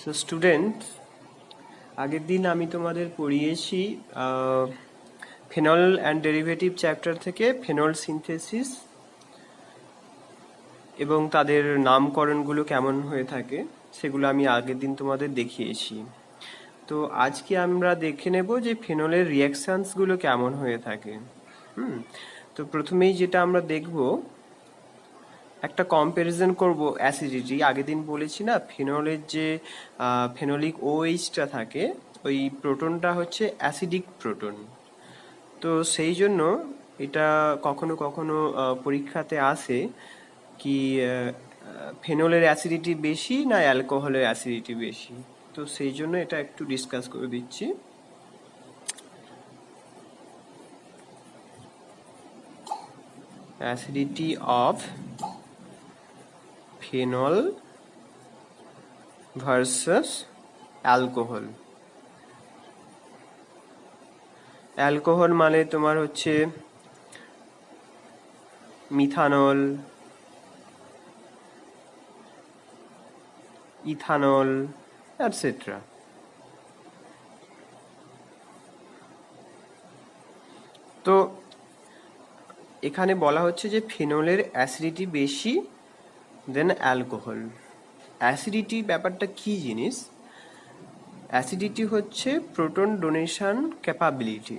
So student, আগের দিন আমি তোমাদের পড়িয়েছি ফেনল অ্যান্ড ডেরিভেটিভ চ্যাপ্টার থেকে ফেনল সিনথেসিস এবং তাদের নামকরণগুলো কেমন হয়ে থাকে সেগুলো আমি আগের দিন তোমাদের দেখিয়েছি। তো আজকে আমরা দেখে নেব যে ফেনলের রিয়াকশানসগুলো কেমন হয়ে থাকে। তো প্রথমেই যেটা আমরা দেখব, একটা কম্প্যারিজন করব অ্যাসিডিটি। আগের দিন বলেছি না, ফেনলের যে ফেনলিক ওএইচটা থাকে, ওই প্রোটনটা হচ্ছে অ্যাসিডিক প্রোটন। তো সেই জন্য এটা কখনো কখনো পরীক্ষাতে আসে কি ফেনলের অ্যাসিডিটি বেশি না অ্যালকোহলের অ্যাসিডিটি বেশি। তো সেই জন্য এটা একটু ডিসকাস করে দিচ্ছি। Acidity of phenol versus alcohol. Alcohol মানে তোমার হচ্ছে মিথানল, ইথানল এটসেট্রা। তো এখানে বলা হচ্ছে যে ফেনলের অ্যাসিডিটি বেশি দেন অ্যালকোহল। অ্যাসিডিটি ব্যাপারটা কি জিনিস? অ্যাসিডিটি হচ্ছে প্রোটন ডোনেশন ক্যাপাবিলিটি।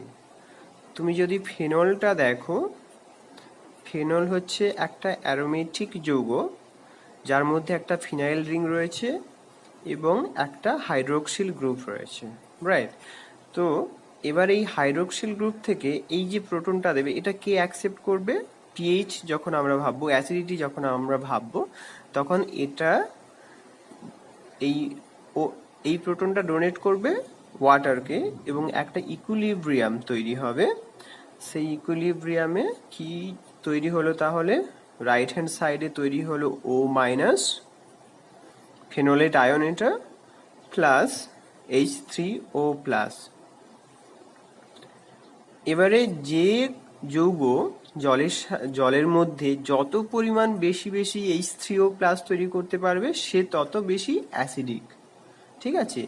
তুমি যদি ফেনলটা দেখো, ফেনল হচ্ছে একটা অ্যারোমেটিক যৌগ যার মধ্যে একটা ফিনাইল রিং রয়েছে এবং একটা হাইড্রোক্সিল গ্রুপ রয়েছে, রাইট? তো এবার এই হাইড্রোক্সিল গ্রুপ থেকে এই যে প্রোটনটা দেবে, এটা কে অ্যাকসেপ্ট করবে? পিএইচ যখন আমরা ভাববো, অ্যাসিডিটি যখন আমরা ভাববো, তখন এটা এই প্রোটনটা ডোনেট করবে ওয়াটারকে এবং একটা ইকুইলিব্রিয়াম তৈরি হবে। সেই ইকুইলিব্রিয়ামে কি তৈরি হলো তাহলে? রাইট হ্যান্ড সাইডে তৈরি হলো ও মাইনাস ফেনোলেট আয়ন, এটা প্লাস H3O প্লাস। এবারে যে যৌগ জলের মধ্যে যত পরিমাণ বেশি বেশি H3O প্লাস তৈরি করতে পারবে সে তত বেশি অ্যাসিডিক, ঠিক আছে?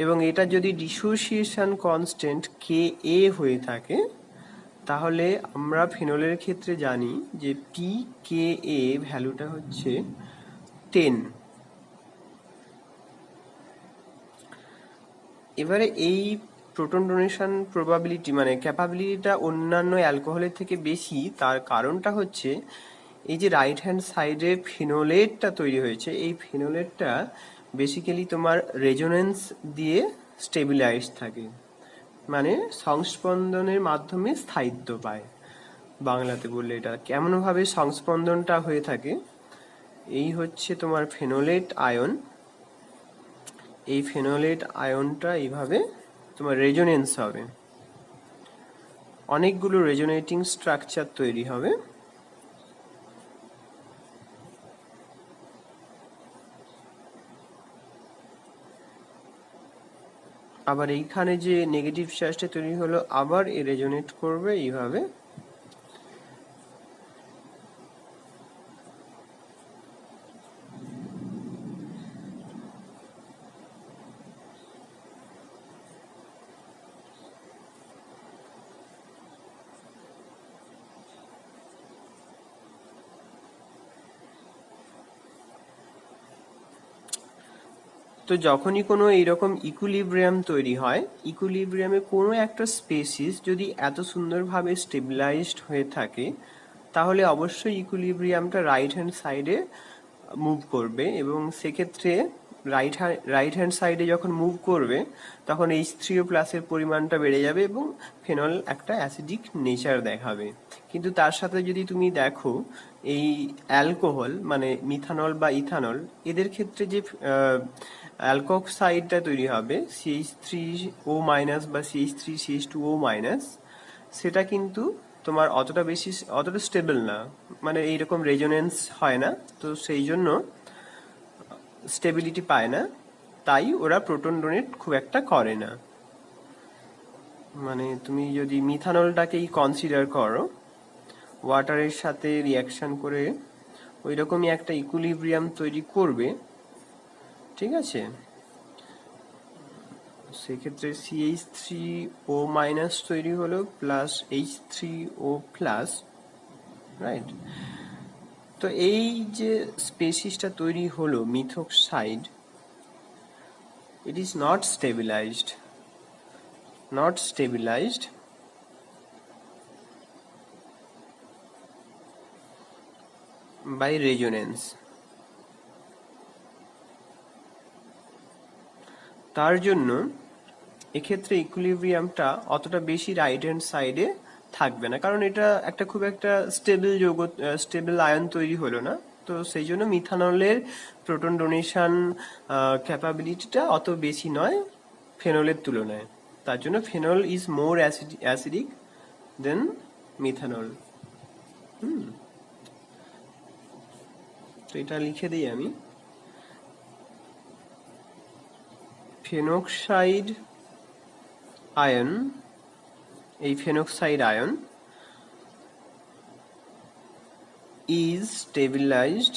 এবং এটা যদি ডিসোসিয়েশন কনস্ট্যান্ট Ka হয়ে থাকে, তাহলে আমরা ফেনলের ক্ষেত্রে জানি যে pKa ভ্যালুটা হচ্ছে 10। এবারে এই প্রোটন ডোনেশন প্রবাবিলিটি মানে ক্যাপাবিলিটিটা অন্যান্য অ্যালকোহলের থেকে বেশি, তার কারণটা হচ্ছে এই যে রাইট হ্যান্ড সাইডে ফেনোলেটটা তৈরি হয়েছে, এই ফেনোলেটটা বেসিক্যালি তোমার রেজোনেন্স দিয়ে স্টেবিলাইজ থাকে, মানে সংস্পন্দনের মাধ্যমে স্থায়িত্ব পায়। বাংলাতে বললে এটা কেমনভাবে সংস্পন্দনটা হয়ে থাকে, এই হচ্ছে তোমার ফেনোলেট আয়ন। এই ফেনোলেট আয়নটা এইভাবে তোমার রেজোনেন্স হবে, অনেকগুলো রেজোনেটিং স্ট্রাকচার তৈরি হবে। আবার এইখানে যে নেগেটিভ চার্জটা তৈরি হলো, আবার এ রেজোনেট করবে এইভাবে। তো যখনই কোনো এইরকম ইকুইলিব্রিয়াম তৈরি হয়, ইকুইলিব্রিয়ামে কোনো একটা স্পেসিস যদি এত সুন্দরভাবে স্টেবিলাইজড হয়ে থাকে, তাহলে অবশ্যই ইকুইলিব্রিয়ামটা রাইট হ্যান্ড সাইডে মুভ করবে এবং সেক্ষেত্রে রাইট হ্যান্ড সাইডে যখন মুভ করবে তখন H3O প্লাসের পরিমাণটা বেড়ে যাবে এবং ফেনল একটা অ্যাসিডিক নেচার দেখাবে। কিন্তু তার সাথে যদি তুমি দেখো এই অ্যালকোহল মানে মিথানল বা ইথানল, এদের ক্ষেত্রে যে অ্যালকোক্সাইডটা তৈরি হবে CH3O মাইনাস বা CH3CH2O মাইনাস, সেটা কিন্তু তোমার অতটা স্টেবল না, মানে এইরকম রেজোনেন্স হয় না, তো সেই জন্য স্টেবিলিটি পায় না, তাই ওরা প্রোটন ডোনেট খুব একটা করে না। মানে তুমি যদি মিথানলটাকেই কনসিডার করো, ওয়াটারের সাথে রিয়াকশন করে ওই রকমই একটা ইকুইলিব্রিয়াম তৈরি করবে, ঠিক আছে, সেক্ষেত্রে CH3O- তৈরি হলো প্লাস H3O+, রাইট। তো এই যে স্পেসিসটা তৈরি হলো মিথক্সাইড, it is not stabilized by resonance। তার জন্য এক্ষেত্রে ইকুইলিব্রিয়ামটা অতটা বেশি রাইট হ্যান্ড সাইডে থাকবে না, কারণ এটা একটা খুব একটা স্টেবল আয়ন তৈরি হলো না। তো সেই জন্য মিথানলের প্রোটন ডোনেশন ক্যাপাবিলিটিটা অত বেশি নয় ফেনলের তুলনায়। তার জন্য phenol is more acidic than methanol. তো এটা লিখে দিই আমি, ফেনক্সাইড আয়ন, এই phenoxide ion is stabilized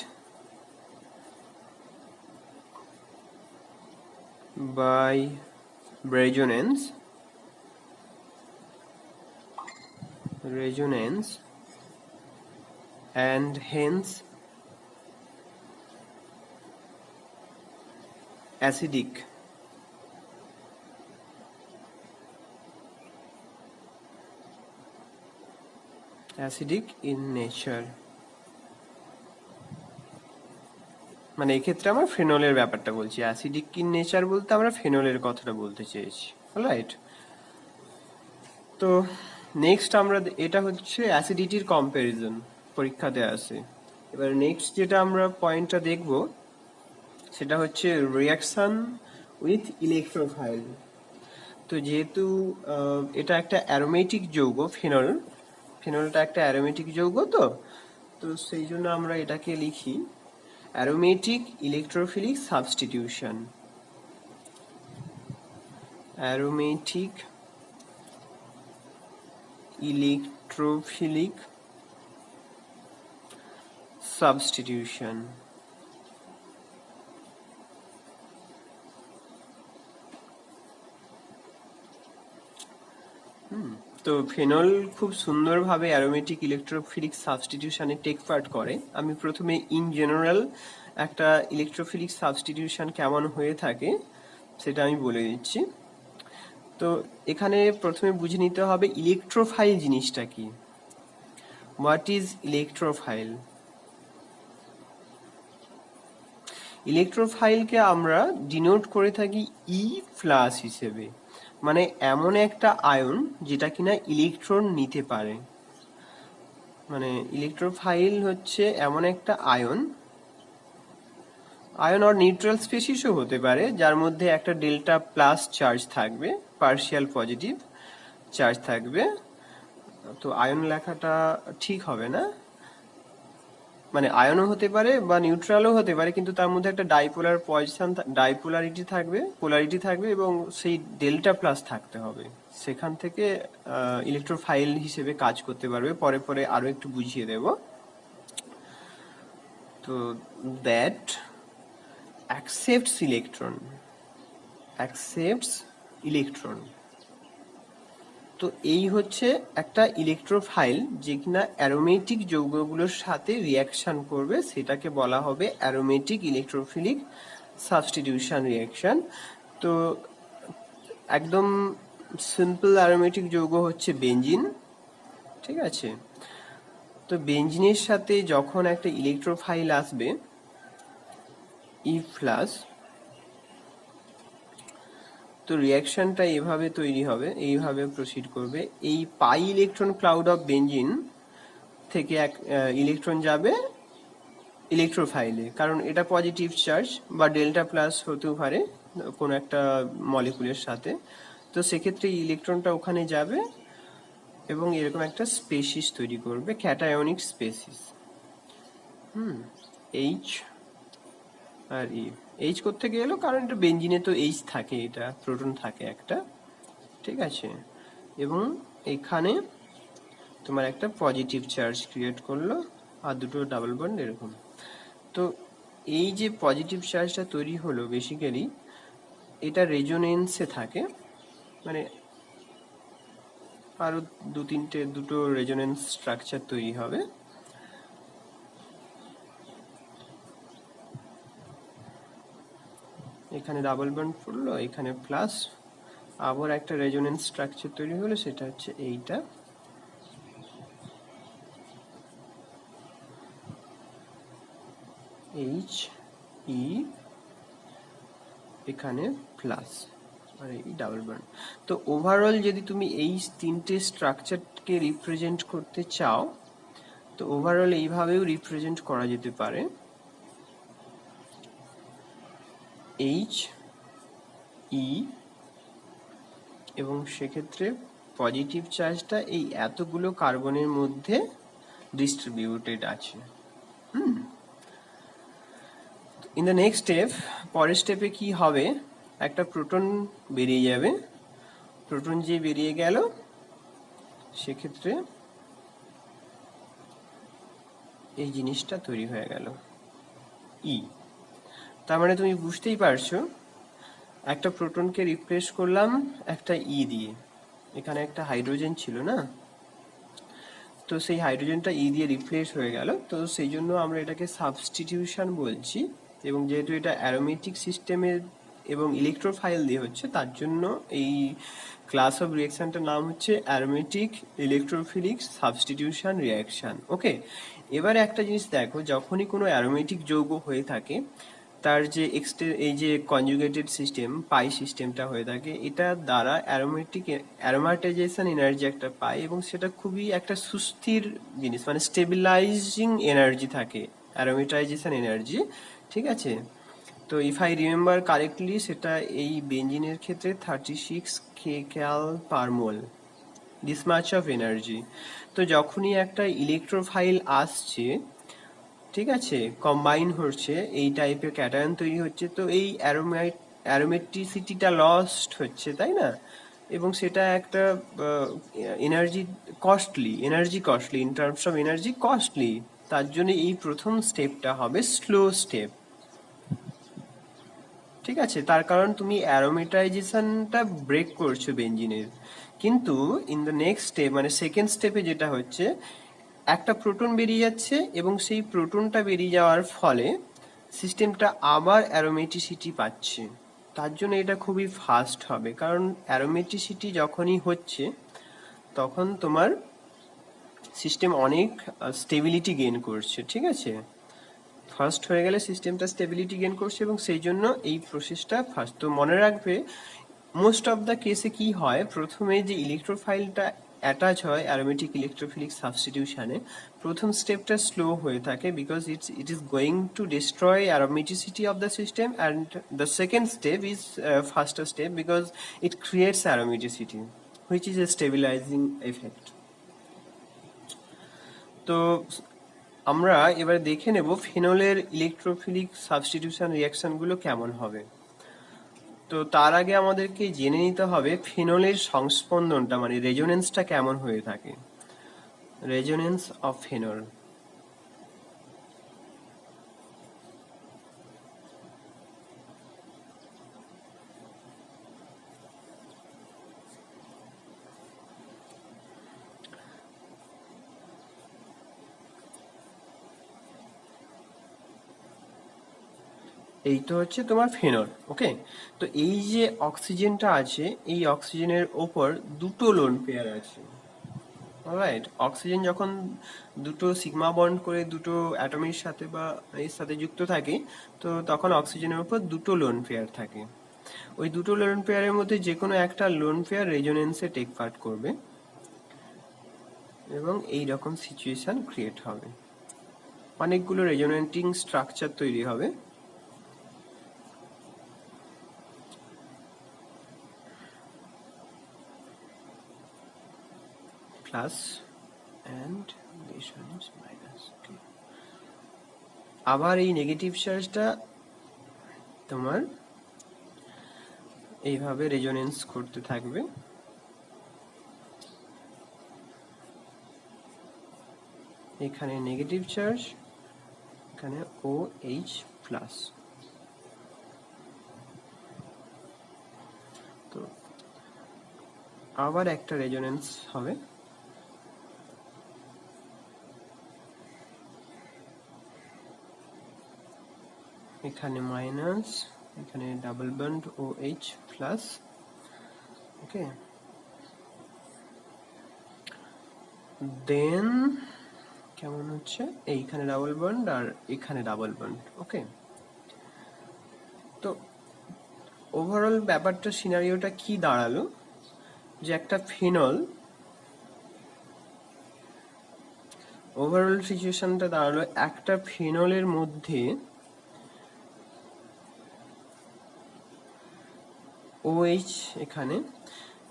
by resonance and hence acidic in nature। মানে এক্ষেত্রে আমরা ফেনলের ব্যাপারটা বলছি, অ্যাসিডিক ইন নেচার বলতে আমরা ফেনলের কথাটা বলতে চেয়েছি, রাইট। তো নেক্সট আমরা, এটা হচ্ছে অ্যাসিডিটির কম্প্যারিজন, পরীক্ষাতে আসে। এবার নেক্সট যেটা আমরা পয়েন্টটা দেখব সেটা হচ্ছে রিয়াকশন উইথ ইলেকট্রোফাইল। তো যেহেতু এটা একটা অ্যারোমেটিক যৌগ, ফেনলটা একটা অ্যারোমেটিক যৌগ, তো সেই জন্য আমরা এটাকে লিখি aromatic electrophilic substitution. Aromatic electrophilic substitution. তো ফেনল খুব সুন্দরভাবে অ্যারোমেটিক ইলেকট্রোফিলিক সাবস্টিটিউশনে টেক পার্ট করে। আমি প্রথমে ইন জেনারেল একটা ইলেকট্রোফিলিক সাবস্টিটিউশন কেমন হয়ে থাকে সেটা আমি বলে দিচ্ছি। তো এখানে প্রথমে বুঝে নিতে হবে ইলেকট্রোফাইল জিনিসটা কি। What is electrophile? ইলেকট্রোফাইলকে আমরা ডিনোট করে থাকি ই প্লাস হিসেবে, মানে এমন একটা আয়ন যেটা কিনা ইলেকট্রন নিতে পারে। মানে ইলেকট্রোফাইল হচ্ছে এমন একটা আয়ন অর নিউট্রাল স্পেসিসও হতে পারে, যার মধ্যে একটা ডেল্টা প্লাস চার্জ থাকবে, পার্শিয়াল পজিটিভ চার্জ থাকবে। তো আয়ন লেখাটা ঠিক হবে না, মানে আয়নও হতে পারে বা নিউট্রালও হতে পারে, কিন্তু তার মধ্যে একটা ডাইপোলার পজিশন, পোলারিটি থাকবে এবং সেই ডেল্টা প্লাস থাকতে হবে। সেখান থেকে ইলেকট্রোফাইল হিসেবে কাজ করতে পারবে। পরে পরে আরো একটু বুঝিয়ে দেব। তো দ্যাট অ্যাকসেপ্টস ইলেকট্রন। তো এই হচ্ছে একটা ইলেকট্রোফাইল যে কিনা অ্যারোমেটিক যৌগগুলোর সাথে রিয়াকশন করবে, সেটাকে বলা হবে অ্যারোমেটিক ইলেকট্রোফিলিক সাবস্টিটিউশন রিয়াকশন। তো একদম সিম্পল অ্যারোমেটিক যৌগ হচ্ছে বেনজিন, ঠিক আছে। তো বেনজিনের সাথে যখন একটা ইলেকট্রোফাইল আসবে ই প্লাস, তো রিয়াকশনটা এভাবে তৈরি হবে, এইভাবে প্রসিড করবে। এই pi electron cloud of benzene থেকে এক ইলেকট্রন যাবে ইলেকট্রোফাইলে, কারণ এটা পজিটিভ চার্জ বা ডেল্টা প্লাস হতেও পারে কোনো একটা মলিকুলের সাথে। তো সেক্ষেত্রে ইলেকট্রনটা ওখানে যাবে এবং এরকম একটা স্পেসিস তৈরি করবে, ক্যাটায়নিক স্পেসিস। এইচ আর ই। এইচ কোত্থেকে এলো? কারণ এটা বেনজিনে তো এইচ থাকে, এটা প্রোটন থাকে একটা, ঠিক আছে। এবং এখানে তোমার একটা পজিটিভ চার্জ ক্রিয়েট করলো আর দুটো ডাবল বন্ড এরকম। তো এই যে পজিটিভ চার্জটা তৈরি হলো বেসিক্যালি এটা রেজোনেন্সে থাকে, মানে আরো দুটো রেজোনেন্স স্ট্রাকচার তৈরি হবে। এখানে ডাবল বন্ড পড়লো, এখানে প্লাস, আবার একটা রেজোনেন্স স্ট্রাকচার তৈরি হলো, সেটা হচ্ছে এইটা। এইচ ই এখানে প্লাস আর এই ডাবল বন্ড। তো ওভারঅল যদি তুমি এই তিনটে স্ট্রাকচারকে রিপ্রেজেন্ট করতে চাও তো ওভারঅল এইভাবেও রিপ্রেজেন্ট করা যেতে পারে। এইচ ই এবং সেক্ষেত্রে পজিটিভ চার্জটা এই এতগুলো কার্বনের মধ্যে ডিস্ট্রিবিউটেড আছে। ইন দ্য নেক্সট স্টেপ, পরের স্টেপে কি হবে, একটা প্রোটন বেরিয়ে যাবে। প্রোটন যে বেরিয়ে গেল সেক্ষেত্রে এই জিনিসটা তৈরি হয়ে গেল ই। তার মানে তুমি বুঝতেই পারছো একটা প্রোটনকে রিপ্লেস করলাম একটা ই দিয়ে। এখানে একটা হাইড্রোজেন ছিল না, তো সেই হাইড্রোজেনটা ই দিয়ে রিপ্লেস হয়ে গেল, তো সেই জন্য আমরা এটাকে সাবস্টিটিউশন বলছি। এবং যেহেতু এটা অ্যারোমেটিক সিস্টেমের এবং ইলেকট্রোফাইল দিয়ে হচ্ছে, তার জন্য এই ক্লাস অফ রিয়াকশনটার নাম হচ্ছে অ্যারোমেটিক ইলেকট্রোফিলিক সাবস্টিটিউশন রিয়াকশন। ওকে, এবারে একটা জিনিস দেখো, যখনই কোনো অ্যারোমেটিক যৌগ হয়ে থাকে তার যে এই যে কনজুগেটেড সিস্টেম পাই সিস্টেমটা হয়ে থাকে, এটা দ্বারা অ্যারোমাটাইজেশন এনার্জি একটা পায় এবং সেটা খুবই একটা সুস্থির জিনিস, মানে স্টেবিলাইজিং এনার্জি থাকে অ্যারোমেটাইজেশন এনার্জি। ঠিক আছে, তো ইফ আই রিমেম্বার কারেক্টলি সেটা এই বেঞ্জিনের ক্ষেত্রে 36 kcal per mol, this much of energy. তো যখনই একটা ইলেকট্রোফাইল আসছে, ঠিক আছে, কম্বাইন হচ্ছে, এই টাইপের ক্যাটায়ন তৈরি হচ্ছে, তো এই অ্যারোমেটিসিটিটা লস্ট হচ্ছে, তাই না? এবং সেটা একটা energy costly in terms of energy costly. তার জন্য এই প্রথম স্টেপটা হবে স্লো স্টেপ। ঠিক আছে, তার কারণ তুমি অ্যারোমেটাইজেশনটা ব্রেক করছো বেঞ্জিনের। কিন্তু ইন দ্য নেক্সট স্টেপ, মানে সেকেন্ড স্টেপে যেটা হচ্ছে, একটা প্রোটন বেরিয়ে যাচ্ছে এবং সেই প্রোটনটা বেরিয়ে যাওয়ার ফলে সিস্টেমটা আবার অ্যারোমেটিসিটি পাচ্ছে। তার জন্য এটা খুবই ফাস্ট হবে, কারণ অ্যারোমেটিসিটি যখনই হচ্ছে তখন তোমার সিস্টেম অনেক স্টেবিলিটি গেইন করছে। ঠিক আছে, ফার্স্ট হয়ে গেলে সিস্টেমটা স্টেবিলিটি গেইন করছে এবং সেই জন্য এই প্রসেসটা ফার্স্ট। তো মনে রাখবে মোস্ট অফ দ্য কেসে কি হয়, প্রথমে যে ইলেকট্রোফাইলটা অ্যাটাচ হয় অ্যারোমেটিক ইলেকট্রোফিলিক সাবস্টিটিউশনে, প্রথম স্টেপটা স্লো হয়ে থাকে because it is going to destroy aromaticity of the system, and the second step is ফাস্টার step because it creates aromaticity which is a stabilising effect. তো আমরা এবার দেখে নেব ফেনলের ইলেকট্রোফিলিক সাবস্টিটিউশন রিয়াকশনগুলো কেমন হবে। তো তার আগে আমাদেরকে জেনে নিতে হবে ফেনলের সংস্পন্দনটা, মানে রেজোনেন্সটা কেমন হয়ে থাকে। Resonance of phenol. এই তো হচ্ছে তোমার ফেনল। ওকে, তো এই যে অক্সিজেনটা আছে, এই অক্সিজেনের ওপর দুটো লোন পেয়ার আছে। অলরাইট, অক্সিজেন যখন দুটো সিগমা বন্ড করে দুটো অ্যাটমের সাথে বা এর সাথে যুক্ত থাকে, তো তখন অক্সিজেনের উপর দুটো লোন পেয়ার থাকে। ওই দুটো লোন পেয়ারের মধ্যে যে কোনো একটা লোন পেয়ার রেজোনেন্সে টেক পার্ট করবে এবং এই রকম সিচুয়েশন ক্রিয়েট হবে, অনেকগুলো রেজোনেটিং স্ট্রাকচার তৈরি হবে। Plus and this one is minus. Okay, আবার এই নেগেটিভ চার্জটা তোমার এইভাবে রেজোনেন্স করতে থাকবে। এখানে নেগেটিভ চার্জ, এখানে OH প্লাস। তো আবার একটা রেজোনেন্স হবে, এখানে মাইনাস, এখানে ডাবল বন্ড OH প্লাস। ওকে, দেন কেমন হচ্ছে, এইখানে ডাবল বন্ড আর এখানে ডাবল বন্ড। ওকে, তো ওভারঅল ব্যাপারটা, সিনারিওটা কি দাঁড়ালো, যে একটা ফিনল, ওভারঅল সিচুয়েশনটা দাঁড়ালো একটা ফিনলের মধ্যে OH এখানে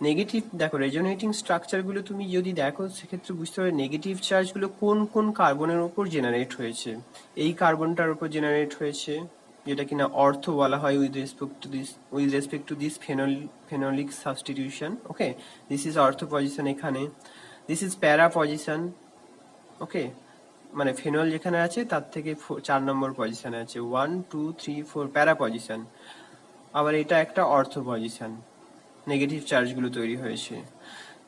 নেগেটিভ। দেখো রেজোনেটিং স্ট্রাকচারগুলো তুমি যদি দেখো সেক্ষেত্রে বুঝতে পারবে নেগেটিভ চার্জগুলো কোন কোন কার্বনের উপর জেনারেট হয়েছে। এই কার্বনটার উপর জেনারেট হয়েছে, যেটা কিনা অর্থ বলা হয় with respect to this phenolic substitution. Okay, this is অর্থ পজিশন এখানে, দিস ইজ প্যারা পজিশন। ওকে, মানে ফেনল যেখানে আছে তার থেকে 4 নম্বর পজিশনে আছে, 1 2 3 4 প্যারা পজিশন। আবার এটা একটা অর্থ পজিশন, নেগেটিভ চার্জগুলো তৈরি হয়েছে।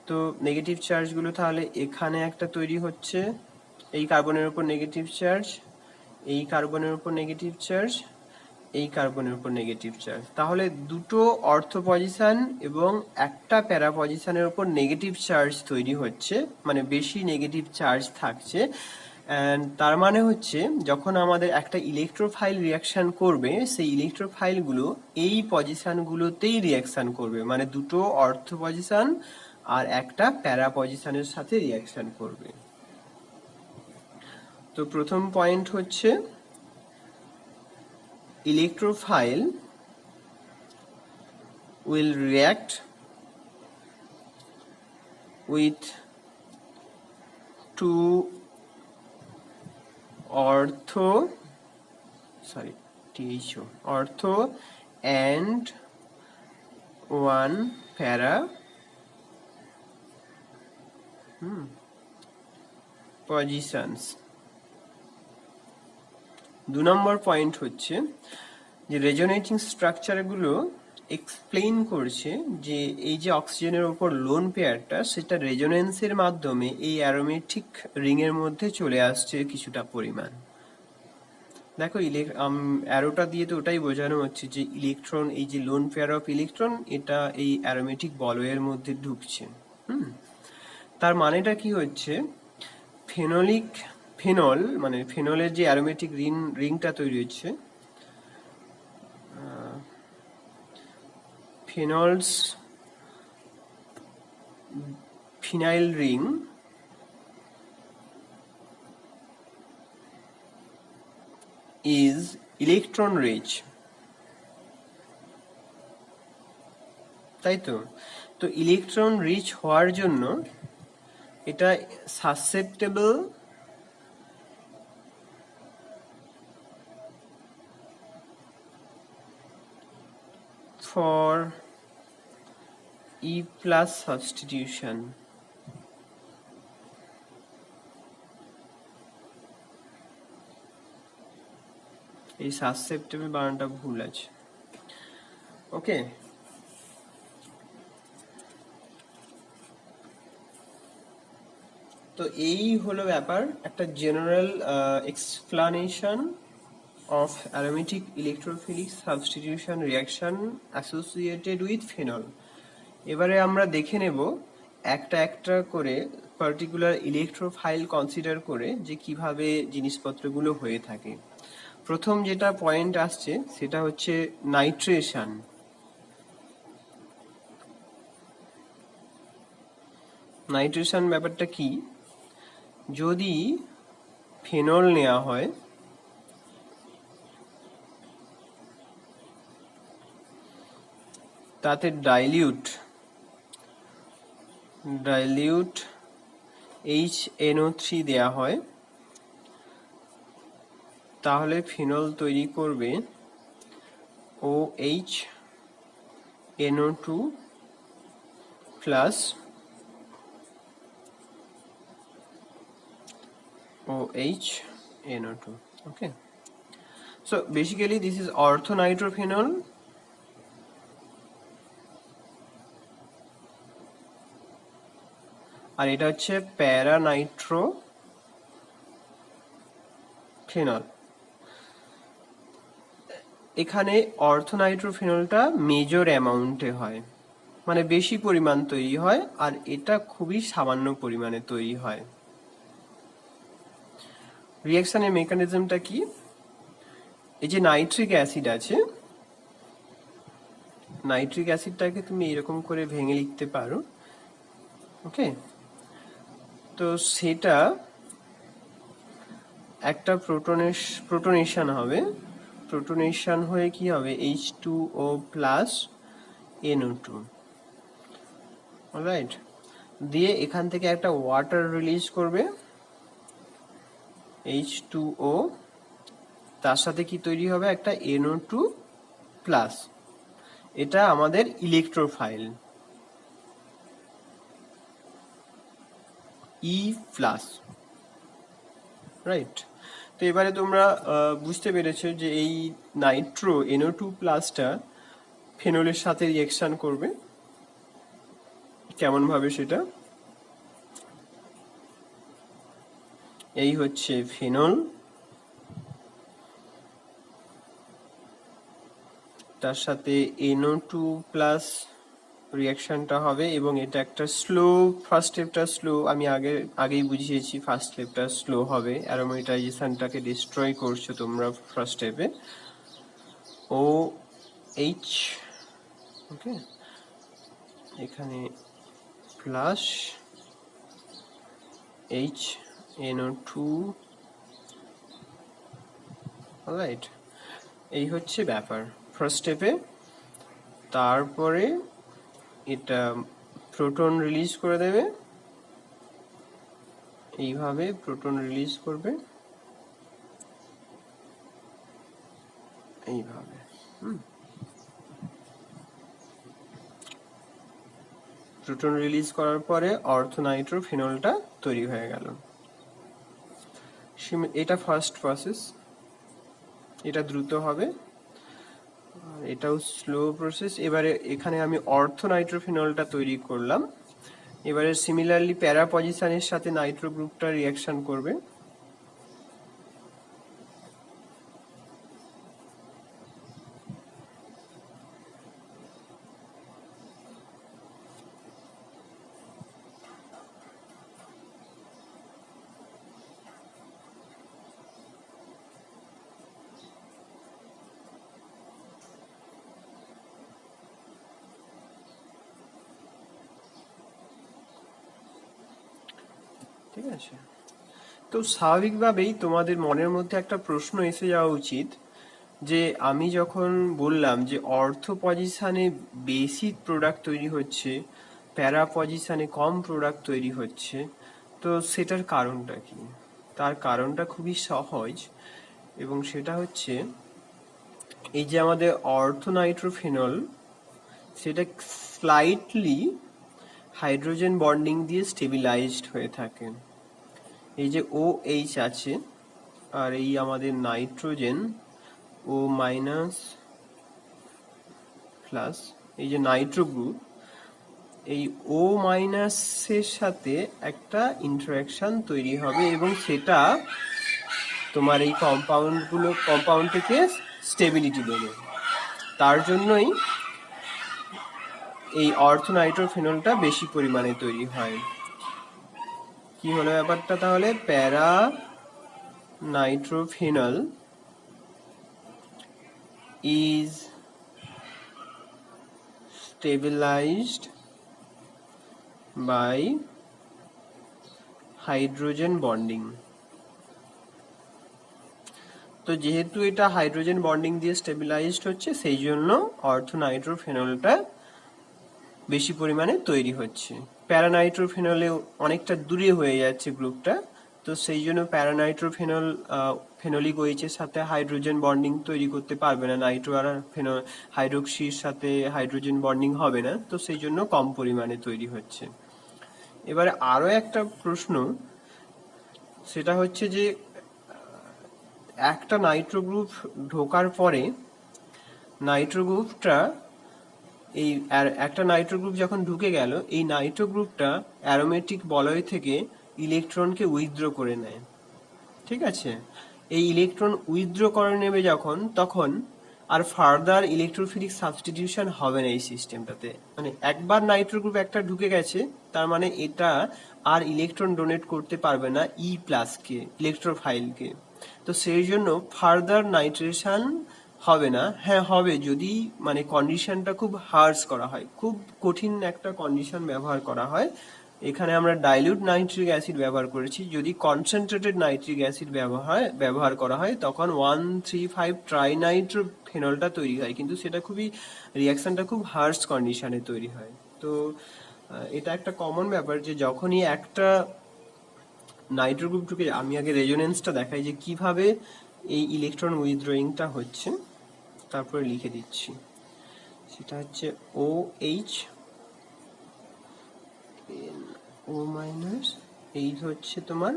তো নেগেটিভ চার্জগুলো তাহলে এখানে একটা তৈরি হচ্ছে, এই কার্বনের উপর নেগেটিভ চার্জ, এই কার্বনের উপর নেগেটিভ চার্জ, এই কার্বনের উপর নেগেটিভ চার্জ। তাহলে দুটো অর্থ পজিশন এবং একটা প্যারা পজিশনের উপর নেগেটিভ চার্জ তৈরি হচ্ছে, মানে বেশি নেগেটিভ চার্জ থাকছে। অ্যান্ড তার মানে হচ্ছে যখন আমাদের একটা ইলেকট্রোফাইল রিয়াকশন করবে, সেই ইলেকট্রোফাইলগুলো এই পজিশনগুলোতেই রিয়াকশন করবে, মানে দুটো অর্থ পজিশন আর একটা প্যারা পজিশনের সাথে রিয়াকশন করবে। তো প্রথম পয়েন্ট হচ্ছে electrophile will react with two ortho and one para positions। 2 number point হচ্ছে যে রেজোনেটিং স্ট্রাকচারগুলো এক্সপ্লেইন করছে যে এই যে অক্সিজেনের উপর লোন পেয়ারটা, সেটা রেজোনেন্সের মাধ্যমে এই অ্যারোমেটিক রিং এর মধ্যে চলে আসছে কিছুটা পরিমাণ। দেখো অ্যারোটা দিয়ে তো ওটাই বোঝানো হচ্ছে যে ইলেকট্রন, এই যে লোন পেয়ার অফ ইলেকট্রন, এটা এই অ্যারোমেটিক বলয়ের মধ্যে ঢুকছে। তার মানেটা কি হচ্ছে, ফেনল মানে ফেনলের যে অ্যারোমেটিক রিংটা তৈরি হচ্ছে, phenols phenyl ring is electron rich, তাই তো? তো ইলেকট্রন রিচ হওয়ার জন্য এটা susceptible for E plus substitution। এই সাসেপ্টেবল বানানটা ভুল আছে। ওকে, তো এই হলো ব্যাপার, একটা general explanation of aromatic electrophilic substitution reaction associated with phenol। এবারে আমরা দেখে নেব একটা একটা করে পার্টিকুলার ইলেকট্রোফাইল কনসিডার করে যে কিভাবে জিনিসপত্রগুলো হয়ে থাকে। প্রথম যেটা পয়েন্ট আসছে সেটা হচ্ছে নাইট্রেশন। নাইট্রেশন ব্যাপারটা কি, যদি ফেনল নেওয়া হয় তাতে ডাইলিউট HNO3 দেয়া হয়, তাহলে ফিনল তৈরি করবে OHNO2 plus OHNO2। Okay, so basically this is orthonitrophenol, আর এটা হচ্ছে প্যারানাইট্রোফেনল। এখানে অর্থোনাইট্রোফেনলটা মেজর অ্যামাউন্টে হয়, মানে বেশি পরিমাণ তৈরি হয়, আর এটা খুবই সামান্য পরিমাণে তৈরি হয়। রিঅ্যাকশনের মেকানিজমটা কি? এই যে নাইট্রিক অ্যাসিড আছে, নাইট্রিক অ্যাসিডটাকে তুমি এরকম করে ভেঙে লিখতে পারো, ওকে। তো সেটা একটা প্রোটনেশন হবে, প্রোটনেশন হয়ে কি হবে, H2O প্লাস NO2, অলরাইট। দিয়ে এখান থেকে একটা ওয়াটার রিলিজ করবে, H2O, তার সাথে কি তৈরি হবে, একটা NO2 প্লাস। এটা আমাদের ইলেকট্রোফাইল, E প্লাস, রাইট। তো এবারে তোমরা বুঝতে পেরেছো যে এই নাইট্রো NO2 প্লাসটা ফেনলের সাথে রিঅ্যাকশন করবে কেমন ভাবে, সেটা এই হচ্ছে ফেনল, তার সাথে NO2 প্লাস রিঅ্যাকশনটা হবে, এবং এটা একটা স্লো, ফার্স্ট স্টেপটা স্লো, আমি আগেই বুঝিয়েছি ফার্স্ট স্টেপটা স্লো হবে, অ্যারোমেটাইজেশনটাকে ডিস্ট্রয় করছো তোমরা ফার্স্ট স্টেপে। OH, ওকে, এখানে প্লাস NO2, অলরাইট। এই হচ্ছে ব্যাপার ফার্স্ট স্টেপে। তারপরে এটা প্রোটন রিলিজ করে দেবে, এইভাবে প্রোটন রিলিজ করবে, এইভাবে। প্রোটন রিলিজ করার পরে অর্থোনাইট্রোফেনলটা তৈরি হয়ে গেল। এটা ফার্স্ট প্রসেস, এটা দ্রুত হবে, এটাও স্লো প্রসেস। এবারে এখানে আমি অর্থোনাইট্রোফেনলটা তৈরি করলাম, এবারে সিমিলারলি প্যারা পজিশনের সাথে নাইট্রো গ্রুপটা রিঅ্যাকশন করবে, ঠিক আছে। তো স্বাভাবিকভাবেই তোমাদের মনের মধ্যে একটা প্রশ্ন এসে যাওয়া উচিত যে আমি যখন বললাম যে অর্থ পজিশনে বেশি প্রোডাক্ট তৈরি হচ্ছে, প্যারা পজিশনে কম প্রোডাক্ট তৈরি হচ্ছে, তো সেটার কারণটা কি? তার কারণটা খুবই সহজ, এবং সেটা হচ্ছে এই যে আমাদের অর্থোনাইট্রোফেনল, সেটা স্লাইটলি হাইড্রোজেন বন্ডিং দিয়ে স্টেবিলাইজড হয়ে থাকে। এই যে OH আছে, আর এই আমাদের নাইট্রোজেন O মাইনাস প্লাস, এই যে নাইট্রো গ্রুপ, এই O মাইনাসের সাথে একটা ইন্টারাকশন তৈরি হবে, এবং সেটা তোমার এই কম্পাউন্ডটিকে স্টেবিলিটি দেবে। তার জন্যই এই অর্থোনাইট্রোফেনলটা বেশি পরিমাণে তৈরি হয়। কি হলো ব্যাপারটা তাহলে? প্যারা nitrophenol is stabilized by hydrogen bonding. তো যেহেতু এটা হাইড্রোজেন বন্ডিং দিয়ে স্টেবিলাইজড হচ্ছে, সেই জন্য অর্থোনাইট্রোফেনলটা বেশি পরিমাণে তৈরি হচ্ছে। প্যারানাইট্রোফেনলে অনেকটা দূরে হয়ে যাচ্ছে গ্রুপটা, তো সেই জন্য প্যারানাইট্রোফেনল ফেনোলিক ওএইচের সাথে হাইড্রোজেন বন্ডিং তৈরি করতে পারবে না, নাইট্রো আর হাইড্রোক্সির সাথে হাইড্রোজেন বন্ডিং হবে না, তো সেই জন্য কম পরিমাণে তৈরি হচ্ছে। এবারে আরো একটা প্রশ্ন, সেটা হচ্ছে যে একটা নাইট্রো গ্রুপ ঢোকার পরে নাইট্রো গ্রুপটা এই একটা নাইট্রো গ্রুপ যখন ঢুকে গেল, এই নাইট্রো গ্রুপটা অ্যারোমেটিক বলয় থেকে ইলেকট্রনকে উইথড্র করে নেয়। ঠিক আছে, এই ইলেকট্রন উইথড্র করে নেবে যখন, তখন আর ফার্দার ইলেকট্রোফিলিক সাবস্টিটিউশন হবে না এই সিস্টেমটাতে। মানে একবার নাইট্রো গ্রুপ একটা ঢুকে গেছে, তার মানে এটা আর ইলেকট্রন ডোনেট করতে পারবে না ই প্লাসকে, ইলেকট্রোফাইলকে। তো সেই জন্য ফার্দার নাইট্রেশন হবে না। হ্যাঁ হবে, যদি মানে কন্ডিশনটা খুব হার্শ করা হয়, খুব কঠিন একটা কন্ডিশন ব্যবহার করা হয়। এখানে আমরা ডাইলিউট নাইট্রিক অ্যাসিড ব্যবহার করেছি। যদি কনসেন্ট্রেটেড নাইট্রিক অ্যাসিড ব্যবহার করা হয়, তখন 1,3,5 ট্রাইনাইট্রোফেনলটা তৈরি হয়, কিন্তু সেটা খুবই রিয়াকশনটা খুব হার্শ কন্ডিশনে তৈরি হয়। তো এটা একটা কমন ব্যাপার যে যখনই একটা নাইট্রো গ্রুপ ঢুকে, আমি আগে রেজোনেন্সটা দেখাই যে কিভাবে এই ইলেকট্রন উইথড্রয়িংটা হচ্ছে, তারপরে লিখে দিচ্ছি। সেটা হচ্ছে OH O মাইনাস, এই হচ্ছে তোমার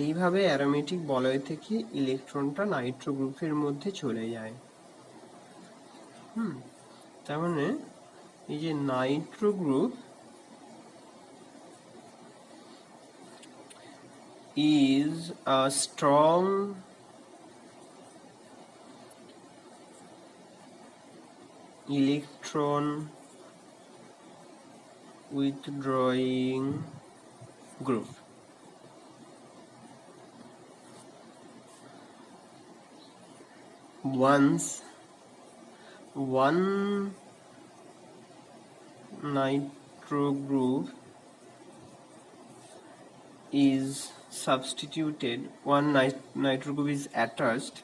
এইভাবে অ্যারোমেটিক বলয় থেকে ইলেকট্রনটা নাইট্রো গ্রুপের মধ্যে চলে যায়। তার মানে এই যে Nitro group is a strong electron withdrawing group. Once one nitro group is substituted, one nitro group is attached,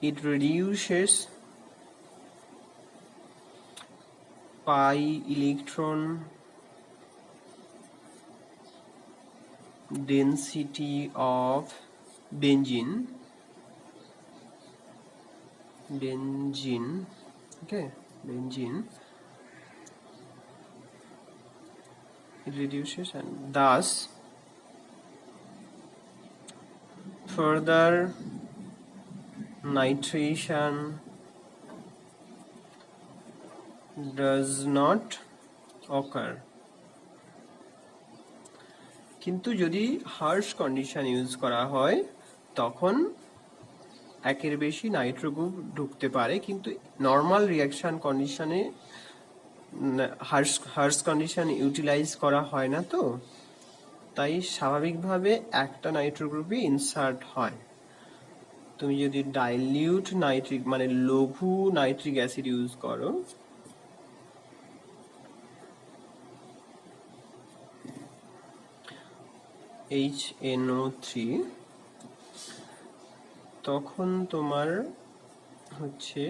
it reduces pi electron density of benzene, okay, benzene, it reduces, and thus further nitration does not occur. কিন্তু যদি Harsh condition use করা হয়, তখন একের বেশি Nitro group ঢুকতে পারে, কিন্তু নর্মাল রিয়াকশন কন্ডিশনে হার্শ কন্ডিশন ইউটিলাইজ করা হয় না, তো তাই স্বাভাবিকভাবে একটা নাইট্রো গ্রুপই ইনসার্ট হয়। তুমি যদি ডাইলিউট নাইট্রিক মানে লঘু নাইট্রিক অ্যাসিড ইউজ করো, HNO3, তখন তোমার হচ্ছে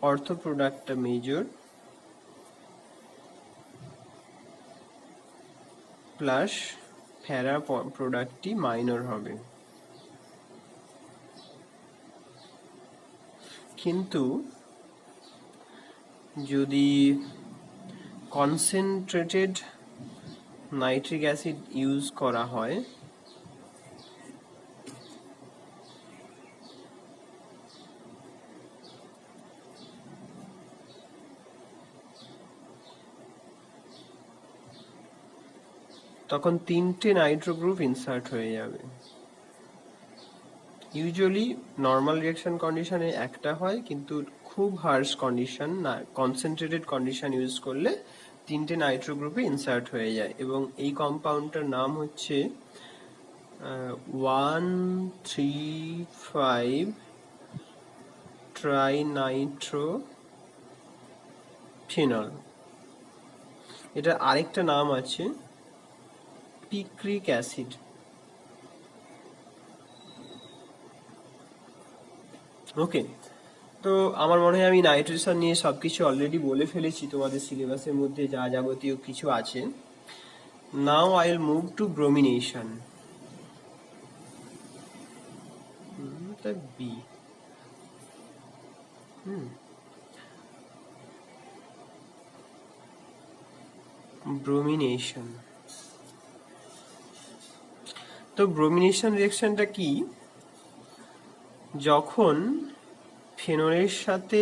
অর্থ প্রোডাক্টটা মেজর প্লাস ফেরা প্রোডাক্টটি মাইনর হবে। কিন্তু যদি কনসেন্ট্রেটেড নাইট্রিক অ্যাসিড ইউজ করা হয়, তখন 3টে নাইট্রো গ্রুপ ইনসার্ট হয়ে যাবে। ইউজুয়ালি নর্মাল রিঅ্যাকশন কন্ডিশনে একটা হয়, কিন্তু খুব হার্শ কন্ডিশন না, কনসেন্ট্রেটেড কন্ডিশন ইউজ করলে 3টে নাইট্রো গ্রুপে ইনসার্ট হয়ে যায়। এবং এই কম্পাউন্ডটার নাম হচ্ছে 1,3,5 ট্রাইনাইট্রোফেনল। এটা আরেকটা নাম আছে পিক্রিক অ্যাসিড। ওকে, তো আমার মনে হয় আমি নাইট্রেশন নিয়ে সবকিছু অলরেডি বলে ফেলেছি, তোমাদের সিলেবাসের মধ্যে যা যাবতীয় কিছু আছে। Now I will move to bromination. অর্থাৎ বি। ব্রোমিনেশন। তো ব্রোমিনেশন রিঅ্যাকশনটা কি? যখন ফেনলের সাথে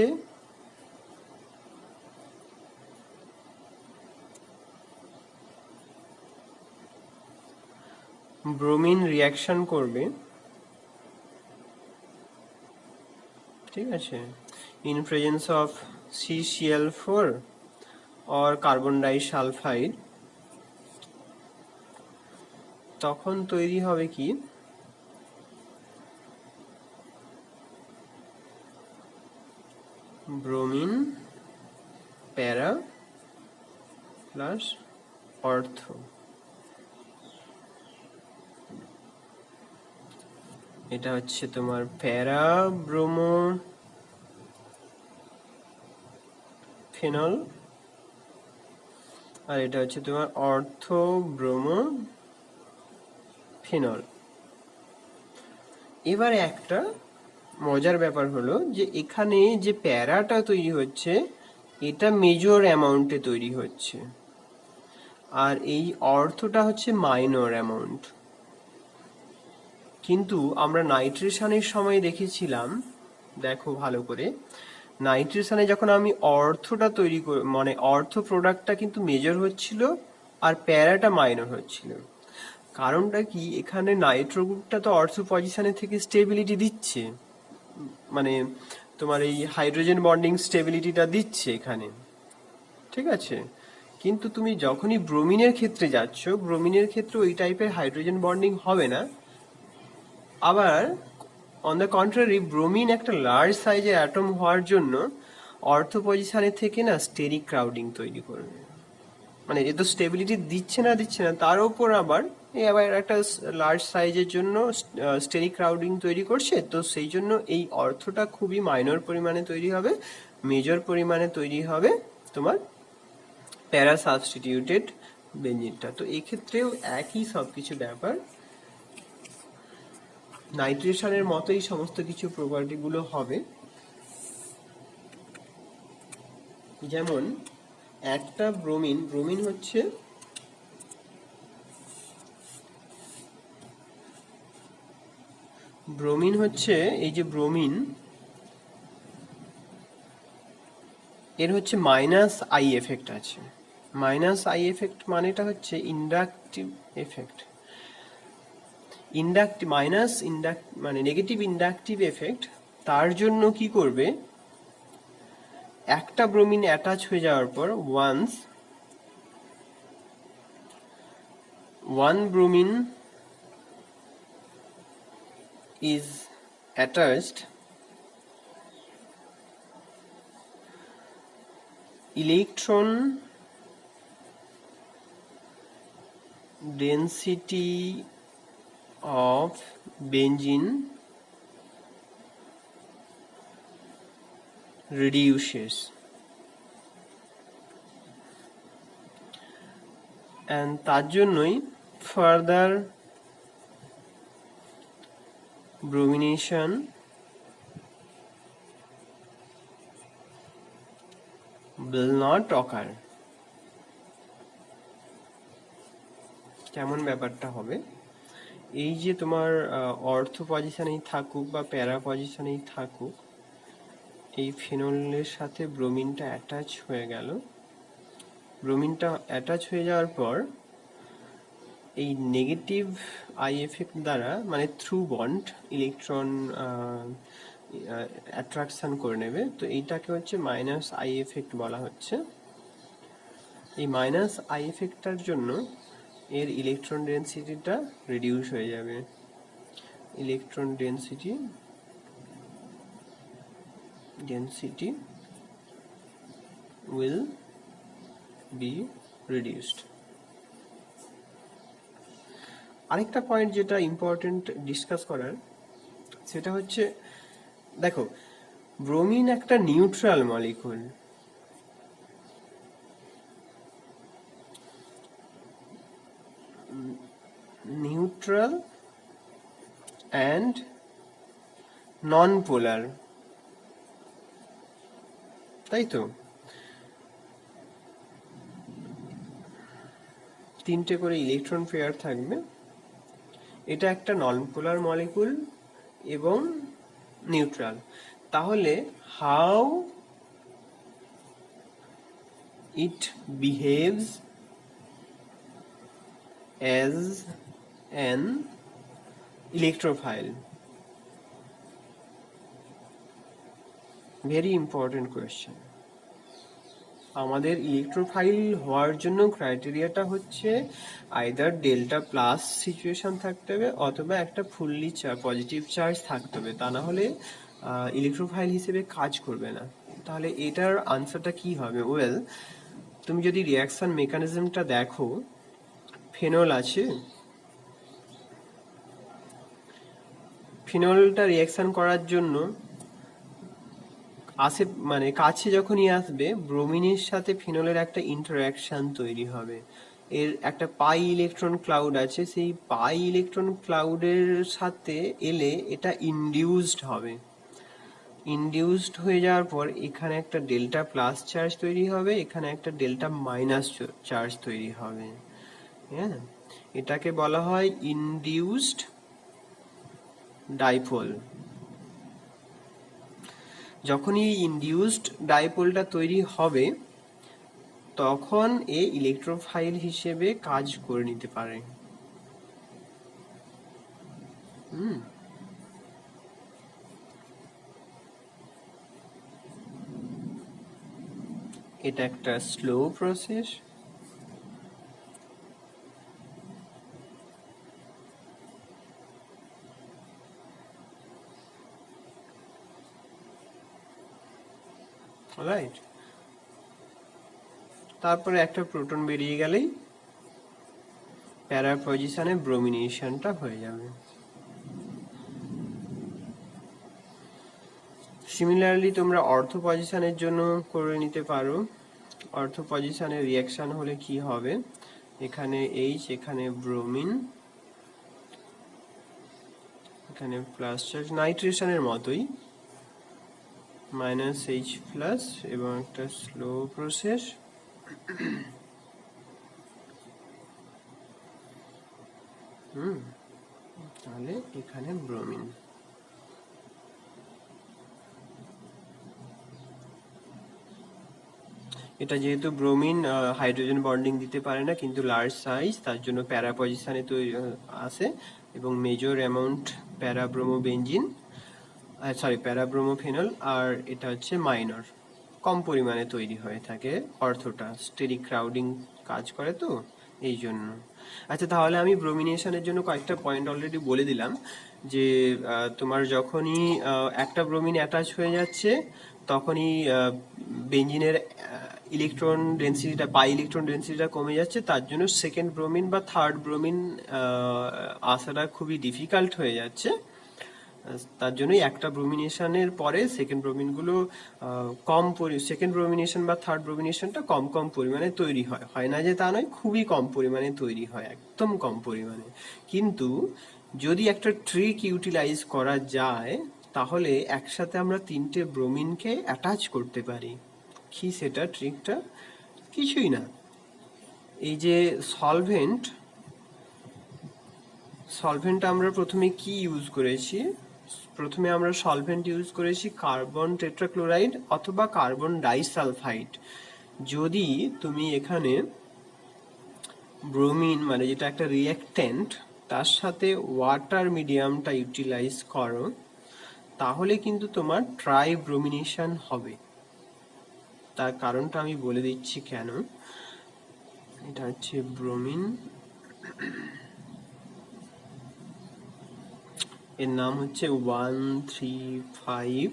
ব্রোমিন রিঅ্যাকশন করবে, ঠিক আছে, in presence of CCl4 or carbon disulphide, তখন তৈরি হবে কি, ব্রোমিন প্যারা প্লাস অর্থ। এটা হচ্ছে তোমার প্যারা ব্রোমো ফেনল, আর এটা হচ্ছে তোমার অর্থ ব্রোমো ফেনল। এবারে একটা মজার ব্যাপার হলো যে এখানে যে প্যারাটা তৈরি হচ্ছে এটা মেজর অ্যামাউন্টে তৈরি হচ্ছে, আর এই অর্থটা হচ্ছে মাইনর অ্যামাউন্ট। কিন্তু আমরা নাইট্রেশনের সময় দেখেছিলাম, দেখো ভালো করে, নাইট্রেশনে যখন আমি অর্থটা তৈরি মানে অর্থ প্রোডাক্টটা কিন্তু মেজর হচ্ছিল আর প্যারাটা মাইনর হচ্ছিল। কারণটা কি, এখানে নাইট্রো গ্রুপটা তো অর্থ পজিশনে থেকে স্টেবিলিটি দিচ্ছে, মানে তোমার এই হাইড্রোজেন বন্ডিং স্টেবিলিটিটা দিচ্ছে এখানে, ঠিক আছে। কিন্তু তুমি যখনই ব্রোমিনের ক্ষেত্রে যাচ্ছ, ব্রোমিনের ক্ষেত্রে ওই টাইপের হাইড্রোজেন বন্ডিং হবে না। আবার অন দ্য কন্ট্রারি, ব্রোমিন একটা লার্জ সাইজের অ্যাটম হওয়ার জন্য অর্থ পজিশনে থেকে না স্টেরিক ক্রাউডিং তৈরি করবে, মানে এ তো স্টেবিলিটি দিচ্ছে না তার উপর আবার একটা লার্জ সাইজের জন্য স্টেরিক ক্রাউডিং তৈরি করছে। তো সেই জন্য এই অর্থটা খুবই মাইনর পরিমাণে তৈরি হবে, মেজর পরিমাণে তৈরি হবে তোমার প্যারা সাবস্টিটিউটেড বেঞ্জিনটা। তো এক্ষেত্রেও একই সবকিছু ব্যাপার, নাইট্রেশনের মতোই সমস্ত কিছু প্রপার্টি গুলো হবে। যেমন একটা ব্রোমিন হচ্ছে এই যে ব্রোমিন, এর হচ্ছে মাইনাস আই এফেক্ট আছে। মাইনাস আই এফেক্ট মানেটা হচ্ছে ইন্ডাকটিভ এফেক্ট। মানে নেগেটিভ ইন্ডাকটিভ এফেক্ট। তার জন্য কি করবে, একটা ব্রোমিন অ্যাটাচ হয়ে যাওয়ার পর one bromine is attached, electron density of benzene reduces, and তার জন্যই further bromination will not occur। কেমন ব্যাপারটা হবে, এই যে তোমার অর্থ পজিশনেই থাকুক বা প্যারা পজিশনেই থাকুক, এই ফেনলের সাথে ব্রোমিনটা অ্যাটাচ হয়ে গেল। ব্রোমিনটা অ্যাটাচ হয়ে যাওয়ার পর এই নেগেটিভ আই এফেক্ট দ্বারা, মানে থ্রু বন্ড ইলেকট্রন অ্যাট্রাকশন করে নেবে। তো এইটাকে হচ্ছে মাইনাস আই এফেক্ট বলা হচ্ছে। এই মাইনাস আই এফেক্টটার জন্য এর ইলেকট্রন ডেন্সিটিটা রিডিউস হয়ে যাবে। Electron density will be reduced। আরেকটা পয়েন্ট যেটা ইম্পর্টেন্ট ডিসকাস করার, সেটা হচ্ছে দেখো, ব্রোমিন একটা neutral molecule. Neutral and non polar, তাই তো? তিনটে করে ইলেকট্রন পেয়ার থাকবে। এটা একটা নন পোলার মলিকুল এবং নিউট্রাল। তাহলে how it behaves as an electrophile, very important question. আমাদের ইলেকট্রোফাইল হওয়ার জন্য ক্রাইটেরিয়াটা হচ্ছে আইদার ডেল্টা প্লাস সিচুয়েশন থাকতে হবে অথবা একটা ফুললি পজিটিভ চার্জ থাকতে হবে, তা না হলে ইলেকট্রোফাইল হিসেবে কাজ করবে না। তাহলে এটার আনসারটা কি হবে? ওয়েল, তুমি যদি রিয়াকশন মেকানিজমটা দেখো, ফেনল আছে, ফিনলটা রিয়াকশন করার জন্য মানে কাছে যখনই আসবে ব্রোমিনের সাথে ফিনলের একটা ইন্টারঅ্যাকশন তৈরি হবে। এর একটা পাই ইলেকট্রন ক্লাউড আছে, সেই পাই ইলেকট্রন ক্লাউডের সাথে এলে এটা ইনডিউসড হবে। ইনডিউসড হয়ে যাওয়ার পর এখানে একটা ডেল্টা প্লাস চার্জ তৈরি হবে, এখানে একটা ডেল্টা মাইনাস চার্জ তৈরি হবে। হ্যাঁ, এটাকে বলা হয় ইনডিউসড ডাইপোল। যখনই ইনডিউসড ডাইপোলটা তৈরি হবে তখন এ ইলেকট্রোফাইল হিসেবে কাজ করে নিতে পারে। এটা একটা স্লো প্রসেস। রাইট, তারপরে একটা প্রোটন বেরিয়ে গেলেই প্যারা পজিশনে ব্রোমিনেশনটা হয়ে যাবে। সিমিলারলি তোমরা অর্থ পজিশনের জন্য করে নিতে পারো। অর্থ পজিশনে রিয়াকশন হলে কি হবে, এখানে এইচ, এখানে ব্রোমিন, এখানে প্লাস চার্জ, নাইট্রেশনের মতোই মাইনাস এইচ প্লাস, এবং একটা স্লো প্রসেস। তাহলে এখানে ব্রোমিন। এটা যেহেতু ব্রোমিন হাইড্রোজেন বন্ডিং দিতে পারে না কিন্তু লার্জ সাইজ, তার জন্য প্যারা পজিশনে তৈরি আসে এবং মেজর অ্যামাউন্ট প্যারাব্রোমোবেনজিন, প্যারাব্রোমোফেনল, আর এটা হচ্ছে মাইনর, কম পরিমাণে তৈরি হয়ে থাকে। অর্থটা স্টেরিক ক্রাউডিং কাজ করে তো এই জন্য। আচ্ছা, তাহলে আমি ব্রোমিনেশনের জন্য কয়েকটা পয়েন্ট অলরেডি বলে দিলাম যে তোমার যখনই একটা ব্রোমিন অ্যাটাচ হয়ে যাচ্ছে তখনই বেঞ্জিনের ইলেকট্রন ডেন্সিটিটা, পাই ইলেকট্রন ডেন্সিটিটা কমে যাচ্ছে, তার জন্য সেকেন্ড ব্রোমিন বা থার্ড ব্রোমিন আসাটা খুবই ডিফিকাল্ট হয়ে যাচ্ছে। তার জন্যই একটা ব্রোমিনেশনের পরে সেকেন্ড ব্রোমিনগুলো সেকেন্ড ব্রোমিনেশন বা থার্ড ব্রোমিনেশনটা কম কম পরিমাণে তৈরি হয়। হয় না যে তা নয়, খুবই কম পরিমাণে তৈরি হয়, একদম কম পরিমাণে। কিন্তু যদি একটা ট্রিক ইউটিলাইজ করা যায় তাহলে একসাথে আমরা তিনটে ব্রোমিনকে অ্যাটাচ করতে পারি। কি সেটা ট্রিকটা? কিছুই না, এই যে সলভেন্ট আমরা প্রথমে কি ইউজ করেছি? প্রথমে আমরা সলভেন্ট ইউজ করেছি কার্বন টেট্রাক্লোরাইড অথবা কার্বন ডাইসালফাইড। যদি তুমি এখানে ব্রোমিন মানে যেটা একটা রিঅ্যাক্টেন্ট তার সাথে ওয়াটার মিডিয়ামটা ইউটিলাইজ করো তাহলে কিন্তু তোমার ট্রাই ব্রোমিনেশন হবে। তার কারণটা আমি বলে দিচ্ছি কেন। এটা হচ্ছে ব্রোমিন, এর নাম হচ্ছে 1,3,5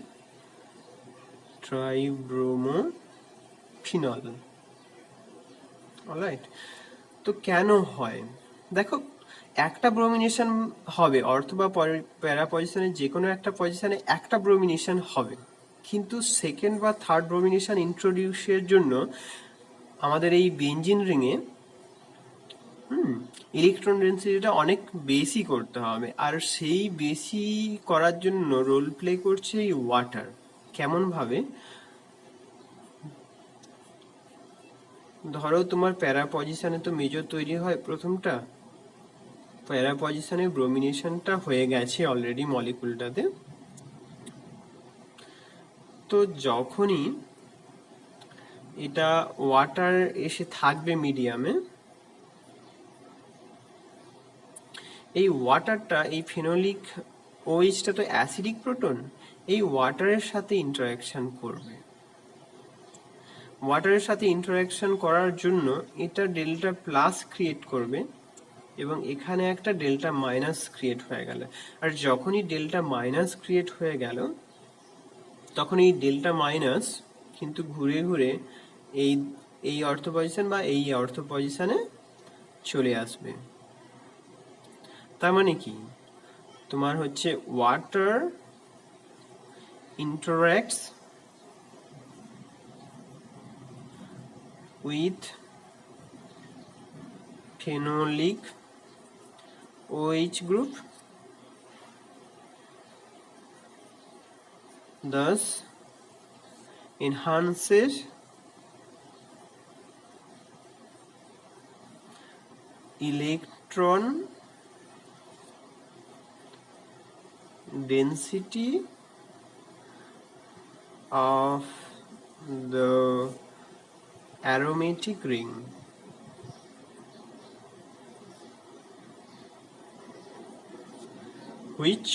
ট্রাইব্রোমোফিনল। অলরাইট, তো কেন হয় দেখো, একটা ব্রোমিনেশন হবে অথবা প্যারা পজিশনে যে কোনো একটা পজিশনে একটা ব্রোমিনেশন হবে, কিন্তু সেকেন্ড বা থার্ড ব্রোমিনেশন ইন্ট্রোডিউসের জন্য আমাদের এই বেঞ্জিন রিংয়ে ইলেকট্রন ডেন্সিটিটা অনেক বেশি করতে হবে, আর সেই বেশি করার জন্য রোল প্লে করছে এই ওয়াটার। কেমন ভাবে? ধরো তোমার প্যারা পজিশনে তো মেজর তৈরি হয় প্রথমটা, প্যারা পজিশনে ব্রোমিনেশনটা হয়ে গেছে অলরেডি মলিকুলটাতে। তো যখনই এটা ওয়াটার এসে থাকবে মিডিয়ামে, এই ওয়াটারটা, এই ফেনোলিক ওএইচটা তো অ্যাসিডিক প্রোটন, এই ওয়াটারের সাথে ইন্টারাকশন করবে। ওয়াটারের সাথে ইন্টারাকশন করার জন্য এটা ডেল্টা প্লাস ক্রিয়েট করবে, এবং এখানে একটা ডেল্টা মাইনাস ক্রিয়েট হয়ে গেল। আর যখনই ডেল্টা মাইনাস ক্রিয়েট হয়ে গেল, তখন এই ডেল্টা মাইনাস কিন্তু ঘুরে ঘুরে এই এই অর্থ পজিশন বা এই অর্থ পজিশনে চলে আসবে। তার মানে কি, তোমার হচ্ছে water interacts with phenolic OH group, thus enhances electron density of the aromatic ring, which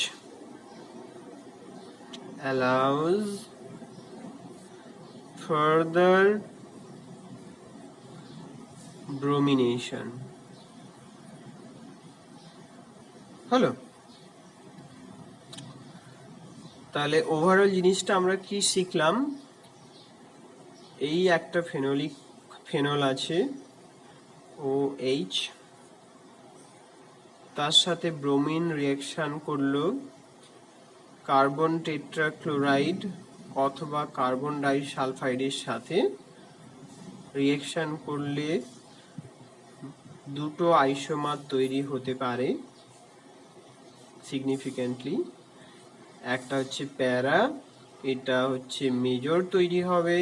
allows further bromination. হলো? তাহলে ওভারঅল জিনিসটা আমরা কি শিখলাম? এই একটা ফেনল আছে OH, তার সাথে ব্রোমিন রিঅ্যাকশন করলো কার্বন টেট্রাক্লোরাইড অথবা কার্বন ডাইসালফাইডের সাথে। রিঅ্যাকশন করলে দুটো আইসোমার তৈরি হতে পারে সিগনিফিক্যান্টলি। একটা হচ্ছে প্যারা, এটা হচ্ছে মেজর তৈরি হবে,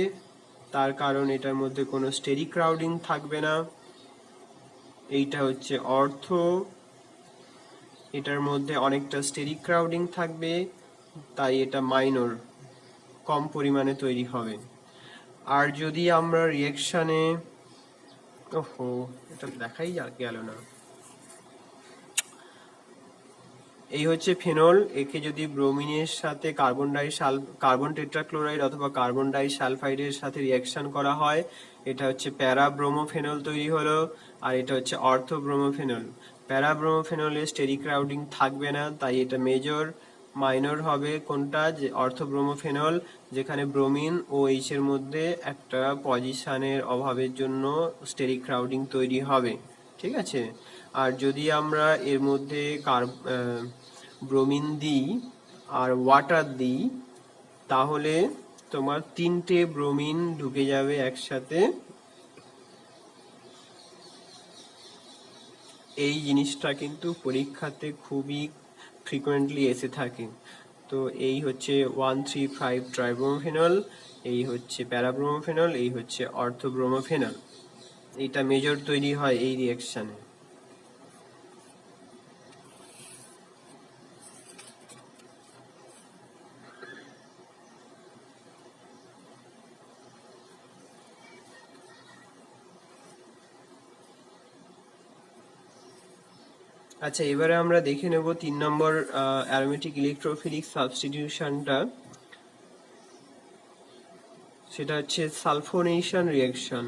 তার কারণ এটার মধ্যে কোনো স্টেরিক ক্রাউডিং থাকবে না। এইটা হচ্ছে অর্থ, এটার মধ্যে অনেকটা স্টেরিক ক্রাউডিং থাকবে, তাই এটা মাইনর, কম পরিমাণে তৈরি হবে। আর যদি আমরা রিঅ্যাকশানে, ওহো এটা দেখাই গেল না, এই হচ্ছে ফেনল, একে যদি ব্রোমিনের সাথে কার্বন টেট্রাক্লোরাইড অথবা কার্বন ডাইসালফাইডের সাথে রিঅ্যাকশন করা হয়, এটা হচ্ছে প্যারা ব্রোমোফেনল তৈরি হলো। আর এটা হচ্ছে অর্থো ব্রোমোফেনল। প্যারা ব্রোমোফেনলে স্টেরিক ক্রাউডিং থাকবে না, তাই এটা মেজর। মাইনর হবে কোনটা? যে অর্থো ব্রোমোফেনল, যেখানে ব্রোমিন ও এইচ এর মধ্যে একটা পজিশনের অভাবের জন্য স্টেরিক ক্রাউডিং তৈরি হবে, ঠিক আছে। আর যদি আমরা এর মধ্যে ব্রোমিন দিই আর ওয়াটার দিই, তাহলে তোমার তিনটে ব্রোমিন ঢুকে যাবে একসাথে। এই জিনিসটা কিন্তু পরীক্ষাতে খুবই ফ্রিকোয়েন্টলি এসে থাকে। তো এই হচ্ছে 1,3,5 ট্রাইব্রোমোফেনল, এই হচ্ছে প্যারাব্রোমোফেনল, এই হচ্ছে অর্থোব্রোমোফেনল। এইটা মেজর তৈরি হয় এই রিঅ্যাকশনে। আচ্ছা, এবারে আমরা দেখে নেব 3 নম্বর অ্যারোমেটিক ইলেকট্রোফিলিক সাবস্টিটিউশনটা। সেটা হচ্ছে সালফোনেশন রিঅ্যাকশন।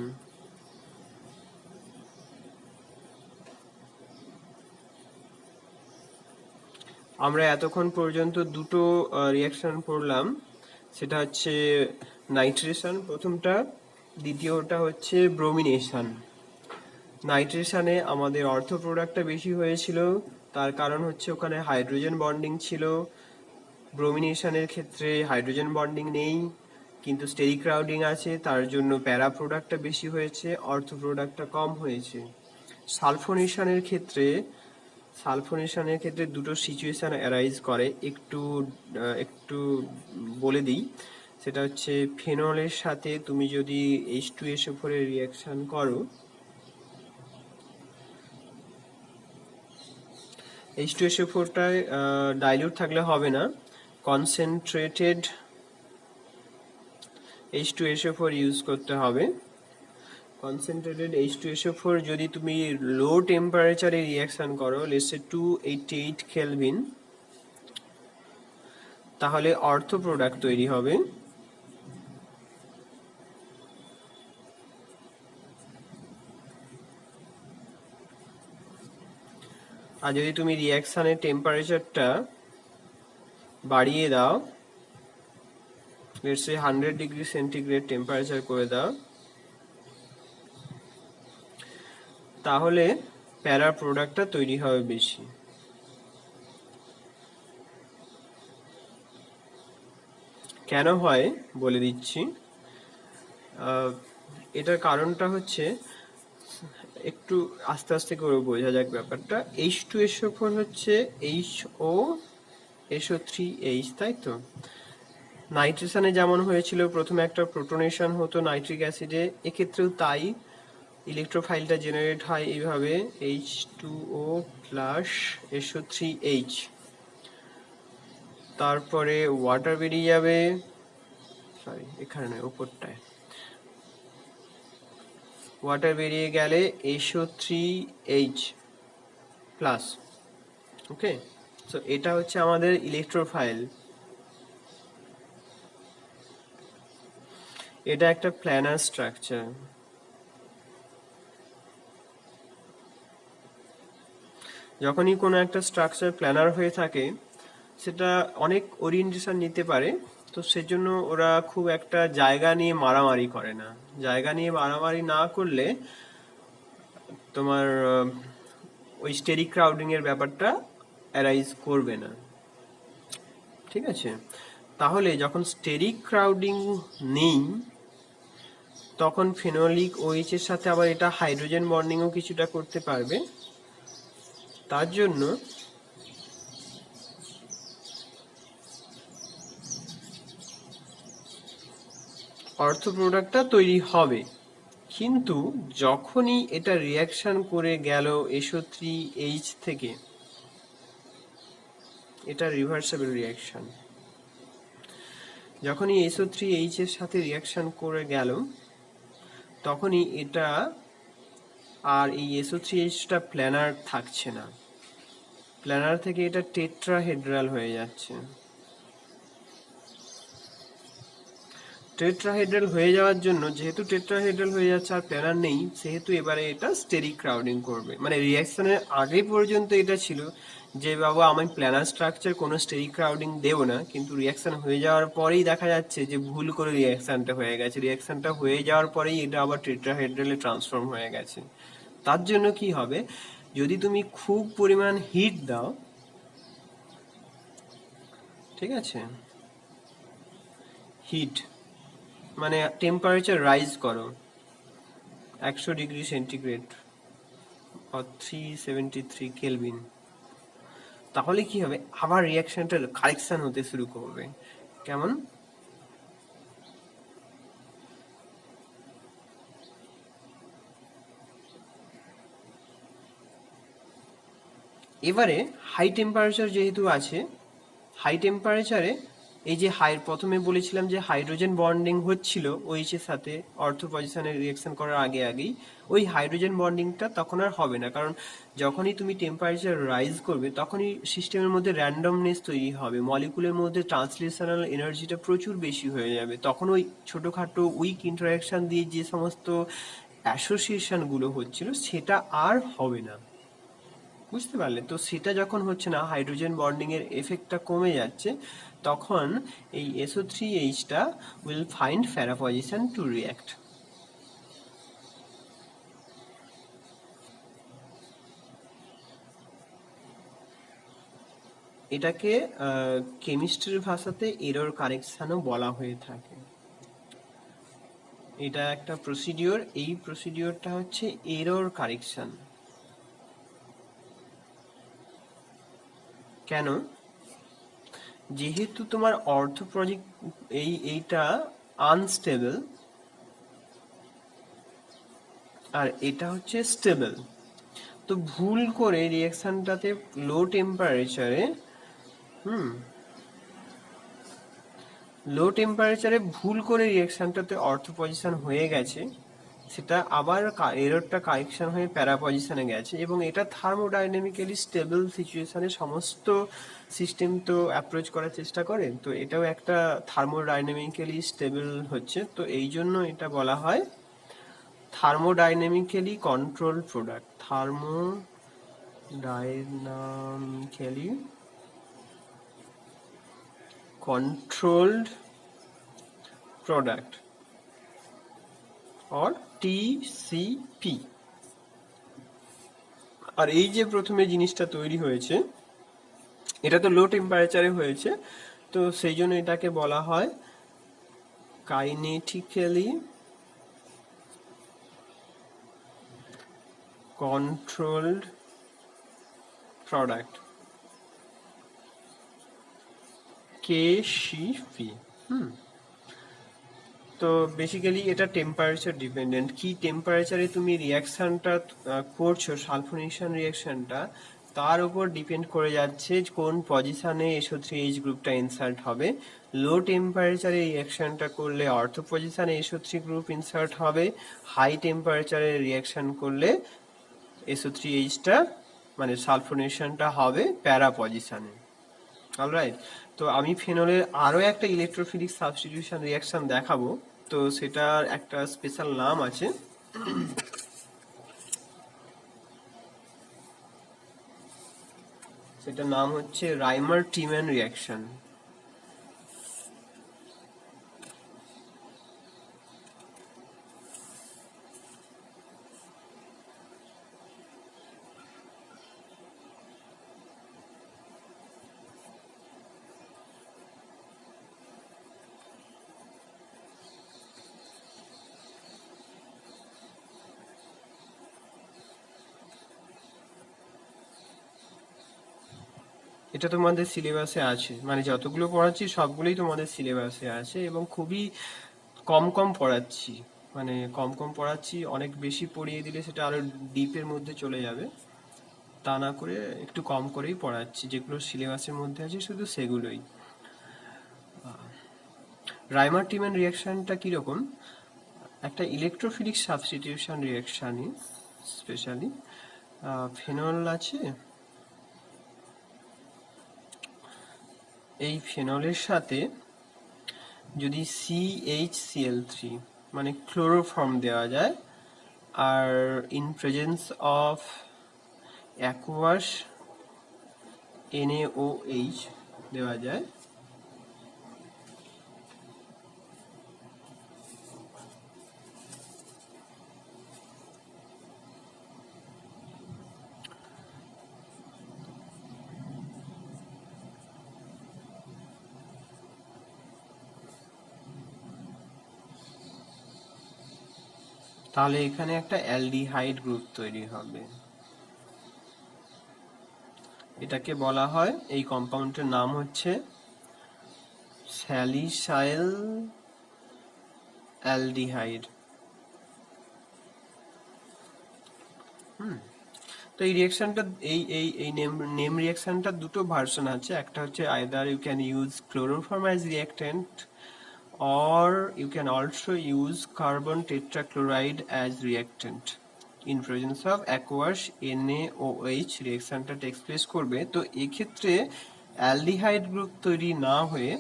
আমরা এতক্ষণ পর্যন্ত দুটো রিঅ্যাকশন পড়লাম, সেটা হচ্ছে নাইট্রেশন প্রথমটা, দ্বিতীয়টা হচ্ছে ব্রোমিনেশন। নাইট্রেশনে আমাদের অর্থ প্রোডাক্টটা বেশি হয়েছিল, তার কারণ হচ্ছে ওখানে হাইড্রোজেন বন্ডিং ছিল। ব্রোমিনেশনের ক্ষেত্রে হাইড্রোজেন বন্ডিং নেই, কিন্তু স্টেরিক ক্রাউডিং আছে, তার জন্য প্যারা প্রোডাক্টটা বেশি হয়েছে, অর্থ প্রোডাক্টটা কম হয়েছে। সালফোনেশনের ক্ষেত্রে দুটো সিচুয়েশন অ্যারাইজ করে, একটু বলে দিই। সেটা হচ্ছে ফেনলের সাথে তুমি যদি H2SO4 এর রিয়াকশন করো, H2SO4টায় ডাইলিউট থাকলে হবে না, কনসেন্ট্রেটেড H2SO4 ইউজ করতে হবে। কনসেন্ট্রেটেড H2SO4 যদি তুমি লো টেম্পারেচারে রিয়াকশন করো, লেটস সে 288 কেলভিন, তাহলে অর্থ প্রোডাক্ট তৈরি হবে। আর যদি তুমি রিয়াকশনের টেম্পারেচারটা বাড়িয়ে দাও, let's say 100 degree centigrade temperature করে দাও, তাহলে প্যারা প্রোডাক্টটা তৈরি হবে বেশি। কেন হয় বলে দিচ্ছি। এটার কারণটা হচ্ছে, একটু আস্তে আস্তে করে বোঝা যাক ব্যাপারটা। H2SO4 হচ্ছে HOSO3H, তাই তো? নাইট্রেশনে যেমন হয়েছিল, প্রথমে একটা প্রোটনেশন হতো নাইট্রিক অ্যাসিডে, এক্ষেত্রেও তাই। ইলেকট্রোফাইলটা জেনারেট হয় এইভাবে, H2O প্লাস SO3H, তারপরে ওয়াটার বেরিয়ে যাবে, সরি এখানে নয় ওপরটায়, ওয়াটার বেরিয়ে গেলে SO3H প্লাস। ওকে, সো এটা হচ্ছে আমাদের ইলেকট্রোফাইল। এটা একটা প্ল্যানার স্ট্রাকচার। যখনই কোনো একটা স্ট্রাকচার প্ল্যানার হয়ে থাকে, সেটা অনেক ওরিয়েন্টেশন নিতে পারে, তো সেজন্য ওরা খুব একটা জায়গা নিয়ে মারামারি করে না। জায়গা নিয়ে মারামারি না করলে তোমার ওই স্টেরিক ক্রাউডিং এর ব্যাপারটা অ্যারাইজ করবে না, ঠিক আছে? তাহলে যখন স্টেরিক ক্রাউডিং নেই, তখন ফেনোলিক OH এর সাথে আবার এটা হাইড্রোজেন বন্ডিংও কিছুটা করতে পারবে। তার জন্য অর্থ প্রোডাক্টটা তৈরি হবে। কিন্তু যখনই এটা রিয়াকশন করে গেল SO3H থেকে, এটা রিভার্সেবল রিয়াকশন, যখনই SO3H এর সাথে রিয়াকশন করে গেল, তখনই এটা আর এই SO3Hটা প্ল্যানার থাকছে না, প্ল্যানার থেকে এটা টেট্রাহেড্রাল হয়ে যাচ্ছে। টেট্রাহেড্রাল হয়ে যাওয়ার জন্য, যেহেতু টেট্রাহেড্রাল হয়ে যাচ্ছে আর প্ল্যানার নেই, সেহেতু এবারে এটা স্টেরিক ক্রাউডিং করবে। মানে রিয়াকশনের আগে পর্যন্ত এটা ছিল যে বাবা আমি প্ল্যানার স্ট্রাকচার কোনো স্টেরিক ক্রাউডিং দেবো না, কিন্তু রিয়াকশন হয়ে যাওয়ার পরেই দেখা যাচ্ছে যে ভুল করে রিয়াকশনটা হয়ে গেছে। রিয়াকশনটা হয়ে যাওয়ার পরেই এটা আবার টেট্রাহেড্রালে ট্রান্সফর্ম হয়ে গেছে। তার জন্য কি হবে, যদি তুমি খুব পরিমাণ হিট দাও, ঠিক আছে, হিট মানে টেম্পারেচার রাইজ করো 100 ডিগ্রি সেন্টিগ্রেড or 373 কেলভিন, তাহলে কি হবে, আবার রিয়াকশনটা কারেকশন হতে শুরু করবে। কেমন? এবারে হাই টেম্পারেচার যেহেতু আছে, হাই টেম্পারেচারে এই যে প্রথমে বলেছিলাম যে হাইড্রোজেন বন্ডিং হচ্ছিল OH এর সাথে অর্থ পজিশনে রিয়াকশন করার আগেই, ওই হাইড্রোজেন বন্ডিংটা তখন আর হবে না, কারণ যখনই তুমি টেম্পারেচার রাইজ করবে তখনই সিস্টেমের মধ্যে র্যান্ডমনেস তৈরি হবে, মলিকুলের মধ্যে ট্রান্সলেশনাল এনার্জিটা প্রচুর বেশি হয়ে যাবে। তখন ওই ছোটোখাটো উইক ইন্টারাকশন দিয়ে যে সমস্ত অ্যাসোসিয়েশনগুলো হচ্ছিল সেটা আর হবে না, বুঝতে পারলে তো? সেটা যখন হচ্ছে না, হাইড্রোজেন বন্ডিং এর এফেক্টটা কমে যাচ্ছে, তখন এই SO3Hটা উইল ফাইন্ড প্যারা পজিশন টু রিঅ্যাক্ট। এটাকে কেমিস্ট্রির ভাষাতে এরর কারেকশনও বলা হয়ে থাকে। এটা একটা প্রসিডিওর, এই প্রসিডিওরটা হচ্ছে এরর কারেকশন। কেন? যেহেতু তোমার অর্থ প্রজেক্ট এইটা আনস্টেবল আর এটা হচ্ছে স্টেবল, তো ভুল করে রিয়াকশনটাতে লো টেম্পারেচারে ভুল করে রিয়াকশনটাতে অর্থ পজিশন হয়ে গেছে, সেটা আবার এররটা কারেকশন হয়ে প্যারা পজিশনে গেছে, এবং এটা থার্মোডাইনামিক্যালি স্টেবল সিচুয়েশনে সমস্ত সিস্টেম তো অ্যাপ্রোচ করার চেষ্টা করে, তো এটাও একটা থার্মোডাইনামিক্যালি স্টেবল হচ্ছে, তো এই জন্য এটা বলা হয় thermodynamically control product. Thermodynamically controlled product or TCP. আর এই যে প্রথমে জিনিসটা তৈরি হয়েছে, এটা তো লো টেম্পারেচারে হয়েছে, তো সেই জন্য এটাকে বলা হয় কাইনেটিক্যালি কন্ট্রোলড প্রোডাক্ট, কেসিপি। তো বেসিক্যালি এটা টেম্পারেচার ডিপেন্ডেন্ট, কি টেম্পারেচারে তুমি রিয়াকশনটা করছো, সালফোনেশন রিয়াকশনটা, তার উপর ডিপেন্ড করে যাচ্ছে কোন পজিশনে SO3H গ্রুপটা ইনসার্ট হবে। লো টেম্পারেচারে রিয়াকশনটা করলে অর্থ পজিশনে SO3 গ্রুপ ইনসার্ট হবে, হাই টেম্পারেচারে রিয়াকশন করলে SO3Hটা মানে সালফোনেশনটা হবে প্যারা পজিশনে। অলরাইট, তো আমি ফেনলের আরো একটা ইলেকট্রোফিলিক সাবস্টিটিউশন রিয়াকশন দেখাবো, তো সেটার একটা স্পেশাল নাম আছে। সেটার নাম হচ্ছে রাইমার-টিম্যান রিয়াকশন। এটা তোমাদের সিলেবাসে আছে, মানে যতগুলো পড়াচ্ছি সবগুলোই তোমাদের সিলেবাসে আছে, এবং খুবই কম কম পড়াচ্ছি, মানে কম পড়াচ্ছি, অনেক বেশি পড়িয়ে দিলে সেটা আরো ডিপের মধ্যে চলে যাবে, তা না করে একটু কম করেই পড়াচ্ছি, যেগুলো সিলেবাসের মধ্যে আছে শুধু সেগুলোই। রাইমার-টিম্যান রিয়াকশনটা কিরকম? একটা ইলেকট্রোফিলিক সাবস্টিটিউশন রিয়াকশানই, স্পেশালি ফেনল আছে, এই ফেনলের সাথে যদি CHCl3 মানে ক্লোরোফর্ম দেওয়া যায়, আর in presence of aqueous NaOH দেওয়া যায়, তাহলে এখানে একটা অ্যালডিহাইড গ্রুপ তৈরি হবে। এটাকে বলা হয়, এই কম্পাউন্ডের নাম হচ্ছে স্যালিসাইল অ্যালডিহাইড। তো এই রিয়াকশনটা এই নেম রিয়াকশনটা দুটো ভার্সন আছে, একটা হচ্ছে either you can use chloroform as reactant or you can also use carbon tetrachloride as reactant in presence of aqueous NaOH রিঅ্যাকশনটা টেক্স প্লেস করবে। তো এই ক্ষেত্রে অ্যালডিহাইড গ্রুপ তৈরি না হয়ে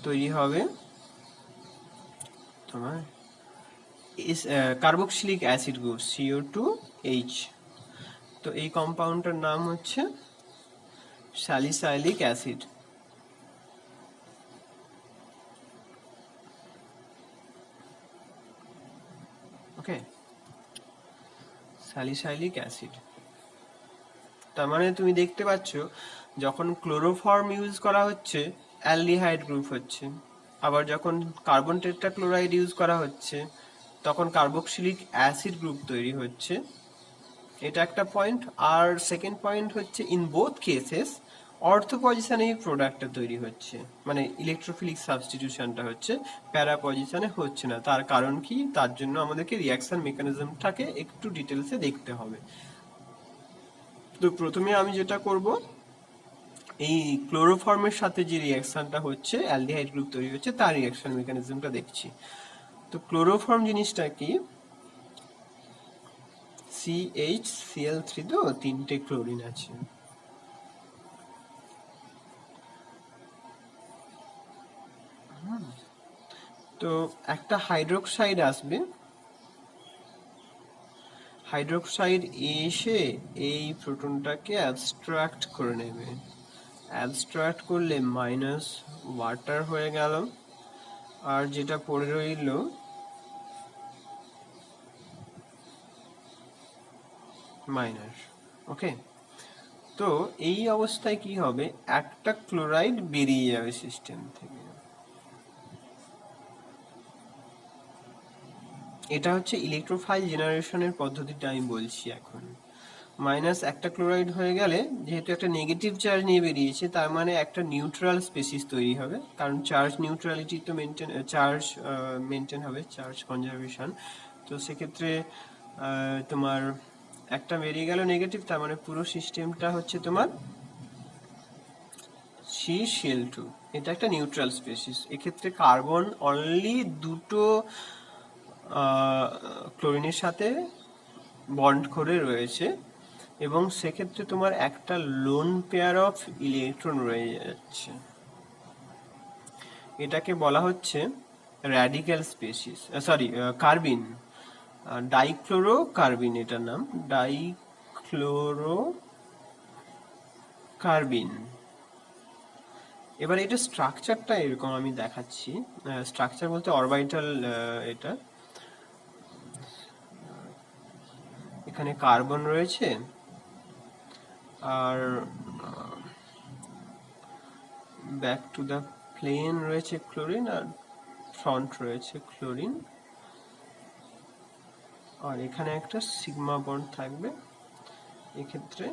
তৈরি হবে তোমার কার্বক্সিলিক অ্যাসিড গ্রুপ CO2H। তো এই কম্পাউন্ডটার নাম হচ্ছে স্যালিসাইলিক অ্যাসিড। ওকে, স্যালিসাইলিক অ্যাসিড। তার মানে তুমি দেখতে পাচ্ছ যখন ক্লোরোফর্ম ইউজ করা হচ্ছে অ্যালডিহাইড গ্রুপ হচ্ছে, আবার যখন কার্বন টেট্রাক্লোরাইড ইউজ করা হচ্ছে তখন কার্বক্সিলিক অ্যাসিড গ্রুপ তৈরি হচ্ছে। এটা একটা পয়েন্ট। আর সেকেন্ড পয়েন্ট হচ্ছে ইন বোথ কেসেস অর্থ পজিশনে এই প্রোডাক্টটা তৈরি হচ্ছে, মানে ইলেকট্রোফিলিক সাবস্টিটিউশনটা হচ্ছে, প্যারা পজিশনে হচ্ছে না। তার কারণ কি? তার জন্য আমাদেরকে রিয়াকশন মেকানিজমটাকে একটু ডিটেলসে দেখতে হবে। তো প্রথমে আমি যেটা করব, এই ক্লোরোফর্মের সাথে যে রিয়াকশনটা হচ্ছে, অ্যালডিহাইড গ্রুপ তৈরি হচ্ছে, তার রিয়াকশন মেকানিজমটা দেখছি। তো ক্লোরোফর্ম জিনিসটা কি? CH Cl3, তো 3টে ক্লোরিন আছে। তো একটা হাইড্রোক্সাইড আসবে, হাইড্রোক্সাইড এসে এই প্রোটনটাকে অ্যাবস্ট্রাক্ট করে নেবে। অ্যাবস্ট্রাক্ট করলে মাইনাস ওয়াটার হয়ে গেল, আর যেটা পড়ে রইল মাইনাস। ওকে, তো এই অবস্থায় কি হবে? একটা ক্লোরাইড বেরিয়ে যাবে সিস্টেম থেকে। এটা হচ্ছে ইলেকট্রোফাইল জেনারেশনের পদ্ধতিটা আমি বলছি এখন। মাইনাস একটা ক্লোরাইড হয়ে গেলে, যেহেতু একটা নেগেটিভ চার্জ নিয়ে বেরিয়েছে, তার মানে একটা নিউট্রাল স্পেসিস তৈরি হবে, কারণ চার্জ নিউট্রালিটি তো চার্জ মেনটেন হবে, চার্জ কনজারভেশন। তো সেক্ষেত্রে তোমার একটা বেরিয়ে গেল নেগেটিভ, তার মানে পুরো সিস্টেমটা হচ্ছে তোমার CCl2। এটা একটা নিউট্রাল স্পেসিস। এক্ষেত্রে কার্বন অনলি দুটো ক্লোরিনের সাথে বন্ড করে রয়েছে, এবং সেক্ষেত্রে তোমার একটা লোন পেয়ার অফ ইলেকট্রন রয়ে যাচ্ছে। এটাকে বলা হচ্ছে র্যাডিক্যাল স্পেসিস, সরি কার্বিন, ডাইক্লোরো কার্বিন এটার নাম, ডাইক্লোরো কার্বিন। এবার এটা স্ট্রাকচারটা এরকম আমি দেখাচ্ছি। স্ট্রাকচার বলতে অরবিটাল, এটা এখানে কার্বন রয়েছে, আর ব্যাক টু দ্য প্লেন রয়েছে ক্লোরিন, আর ফ্রন্ট রয়েছে ক্লোরিন, আর এখানে একটা সিগমা বন্ড থাকবে। এক্ষেত্রে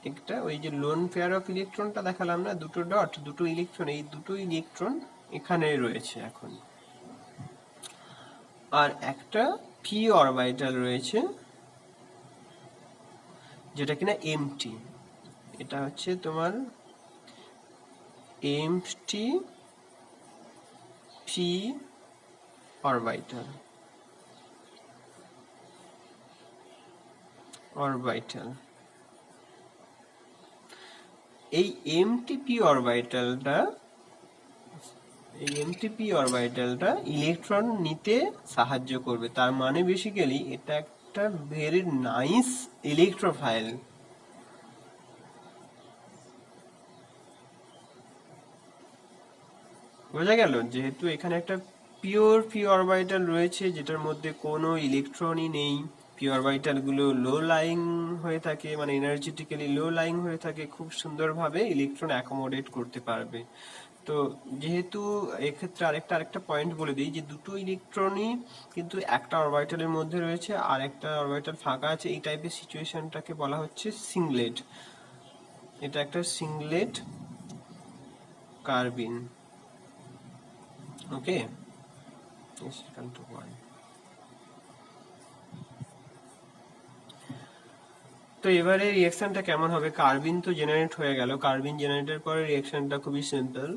একটা ওই যে লোন পেয়ার অফ ইলেকট্রনটা দেখালাম না, দুটো ডট, দুটো ইলেকট্রন, এই দুটো ইলেকট্রন এখানে রয়েছে এখন। আর একটা পি অরবিটাল রয়েছে, যেটা কিনা এমটি। এটা হচ্ছে তোমার এমটি পি অরবিটাল, অরবিটাল। এই এমটিপি অরবিটালটা, এই এমটিপি অরবিটালটা ইলেকট্রন নিতে সাহায্য করবে। তার মানে বেসিক্যালি এটা একটা ভেরি নাইস ইলেকট্রোফাইল। বোঝা গেল? যেহেতু এখানে একটা পিওর পি অরবিটাল রয়েছে, যেটার মধ্যে কোনো ইলেকট্রনই নেই, পি অরবিটাল গুলো লো লাইং হয়ে থাকে, মানে এনার্জেটিক্যালি লো লাইং হয়ে থাকে, খুব সুন্দরভাবে ইলেকট্রন অ্যাকোমোডেট করতে পারবে। তো যেহেতু এক্ষেত্রে আরেকটা পয়েন্ট বলে দিই, যে দুটো ইলেকট্রনই কিন্তু একটা অরবিটালের মধ্যে রয়েছে, আর একটা অরবিটাল ফাঁকা আছে, এই টাইপের সিচুয়েশনটাকে বলা হচ্ছে সিংলেট। এটা একটা সিংলেট কার্বিন। ওকে, তো এবারে রিঅ্যাকশনটা কেমন হবে? কার্বিন তো জেনারেট হয়ে গেল, কার্বিন জেনারেটের পরে রিঅ্যাকশনটা খুবই সিম্পল।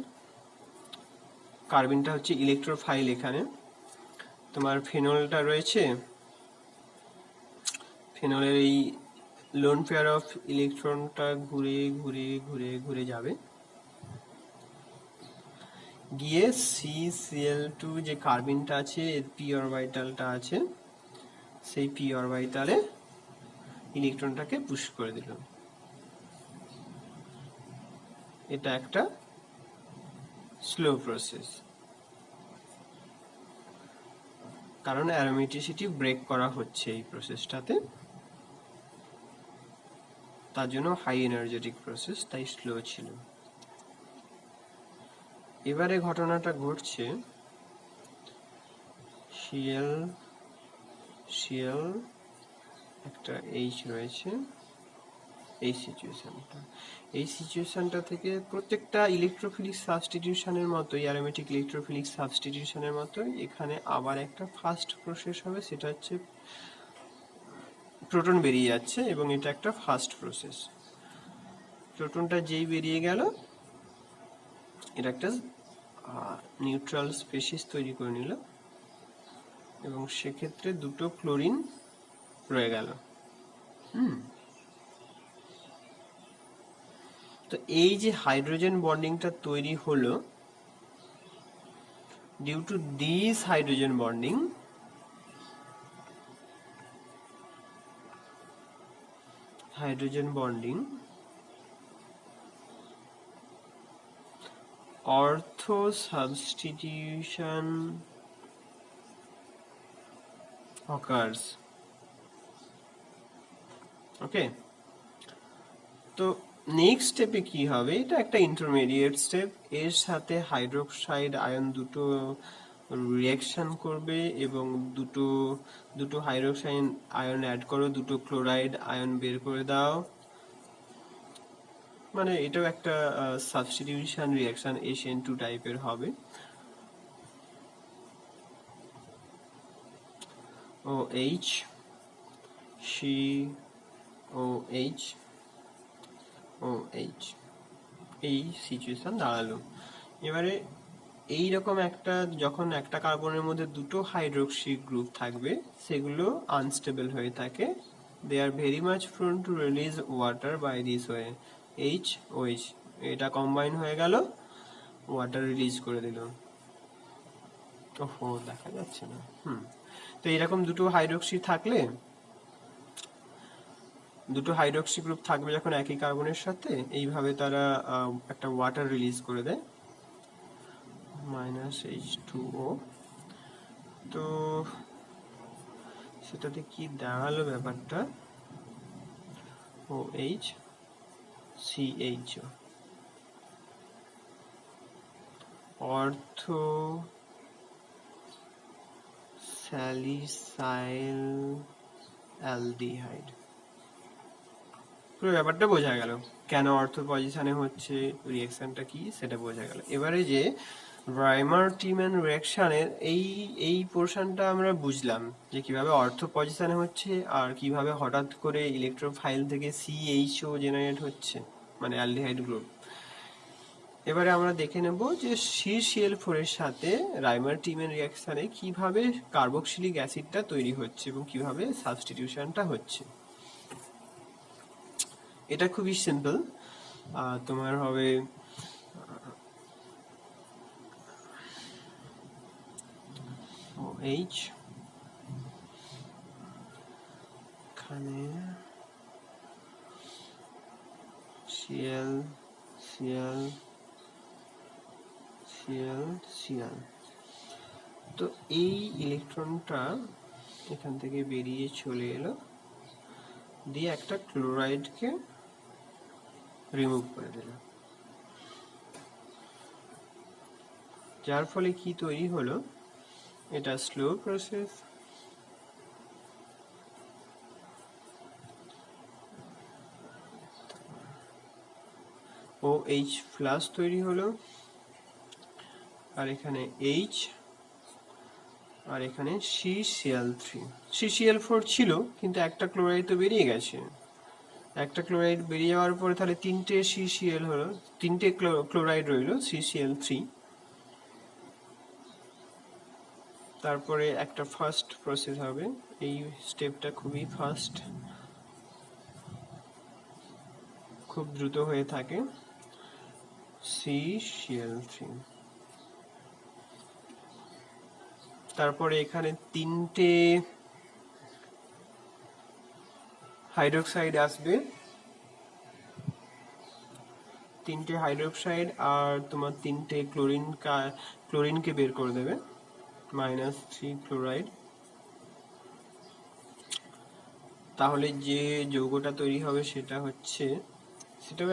কার্বিনটা হচ্ছে ইলেকট্রোফাইল। এখানে তোমার ফেনলটা রয়েছে, ফেনলের এই লোন পেয়ার অফ ইলেকট্রনটা ঘুরে ঘুরে ঘুরে ঘুরে যাবে, গিয়ে CCl2 যে কার্বিনটা আছে, পি অরবিটালটা আছে, সেই পি অরবিটালে ইলেকট্রনটাকে পুশ করে দিল। এটা একটা স্লো প্রসেস, কারণ অ্যারোমেটিসিটি ব্রেক করা হচ্ছে এই প্রসেসটাতে, তার জন্য হাই এনার্জেটিক প্রসেস, তাই স্লো ছিল। এবারে ঘটনাটা ঘটছে, Cl একটা H রয়েছে, এই সিচুয়েশনটা থেকে প্রত্যেকটা ইলেকট্রোফিলিক সাবস্টিটিউশনের মতোই, অ্যারোমেটিক ইলেকট্রোফিলিক সাবস্টিটিউশনের মতোই এখানে আবার একটা ফার্স্ট প্রসেস হবে, সেটা হচ্ছে প্রোটন বেরিয়ে যাচ্ছে এবং এটা একটা ফার্স্ট প্রসেস। প্রোটনটা যেই বেরিয়ে গেল এটা একটা নিউট্রাল স্পেসিস তৈরি করে নিল এবং সেক্ষেত্রে দুটো ক্লোরিন রয়ে গেল। তো এই যে হাইড্রোজেন বন্ডিংটা তৈরি হলো, due to this hydrogen bonding ortho substitution occurs. Okay, তো নেক্সট স্টেপে কি হবে, এটা একটা ইন্টারমিডিয়েট স্টেপ। এর সাথে হাইড্রোক্সাইড আয়ন দুটো রিঅ্যাকশন করবে এবং দুটো হাইড্রোক্সাইড আয়ন অ্যাড করো, দুটো ক্লোরাইড আয়ন বের করে দাও, মানে এটাও একটা সাবস্টিটিউশন রিঅ্যাকশন SN2 টাইপের হবে। OH COH OH এই সিচুয়েশন দাঁড়ালো। এবারে এইরকম একটা, যখন একটা কার্বনের মধ্যে দুটো হাইড্রোক্সি গ্রুপ থাকবে সেগুলো আনস্টেবল হয়ে থাকে, they are very much prone to release water by this way. OH এটা কম্বাইন হয়ে গেল, ওয়াটার রিলিজ করে দিল। ওহো, দেখা যাচ্ছে না। তো এরকম দুটো হাইড্রোক্সি থাকলে, দুটো হাইড্রোক্সি গ্রুপ থাকবে যখন একই কার্বনের সাথে, এইভাবে তারা একটা ওয়াটার রিলিজ করে দেয়, -H2O। তো সেটাতে কি দাঁড়ালো ব্যাপারটা, OH CHO, অর্থো স্যালিসাইল অ্যালডিহাইড। পুরো ব্যাপারটা বোঝা গেল, কেন অর্থো পজিশনে হচ্ছে, রিঅ্যাকশনটা কি সেটা বোঝা গেল। এবারে যে রাইমার-টিম্যান রিঅ্যাকশনের এই পোর্শনটা আমরা বুঝলাম যে কিভাবে অর্থো পজিশনে হচ্ছে আর কিভাবে হঠাৎ করে ইলেকট্রোফাইল থেকে CHO জেনারেট হচ্ছে, মানে অ্যালডিহাইড গ্রুপ। এবারে আমরা দেখে নেব যে CCl4 এর সাথে রাইমার-টিম্যান রিঅ্যাকশনে কিভাবে কার্বক্সিলিক অ্যাসিডটা তৈরি হচ্ছে এবং কিভাবে সাবস্টিটিউশনটা হচ্ছে। এটা খুবই সিম্পল, তোমার হবে OH, এখানে Cl Cl Cl Cl। তো এই ইলেকট্রনটা এখান থেকে বেরিয়ে চলে এলো, দিয়ে একটা ক্লোরাইডকে রিমুভ করে দিল, যার ফলে কি তৈরি হলো, এটা স্লো প্রসেস। OH প্লাস তৈরি হলো, আর এখানে H, আর এখানে CCl3। CCl4 ছিল কিন্তু একটা ক্লোরাইড তো বেরিয়ে গেছে, একটা ক্লোরাইড বেরিয়ে যাওয়ার পরে তাহলে তিনটে CCl হলো, তিনটে ক্লোরাইড রইল CCl3। তারপরে একটা ফার্স্ট প্রসেস হবে, এই স্টেপটা খুবই ফাস্ট, খুব দ্রুত হয়ে থাকে, CCl3। তারপরে এখানে তিনটে হাইড্রোক্সাইড আসবে, তিনটে হাইড্রোক্সাইড আর তোমার তিনটে ক্লোরিনকে বের করে দেবে, -3 ক্লোরাইড। তাহলে যে যৌগটা তৈরি হবে সেটাও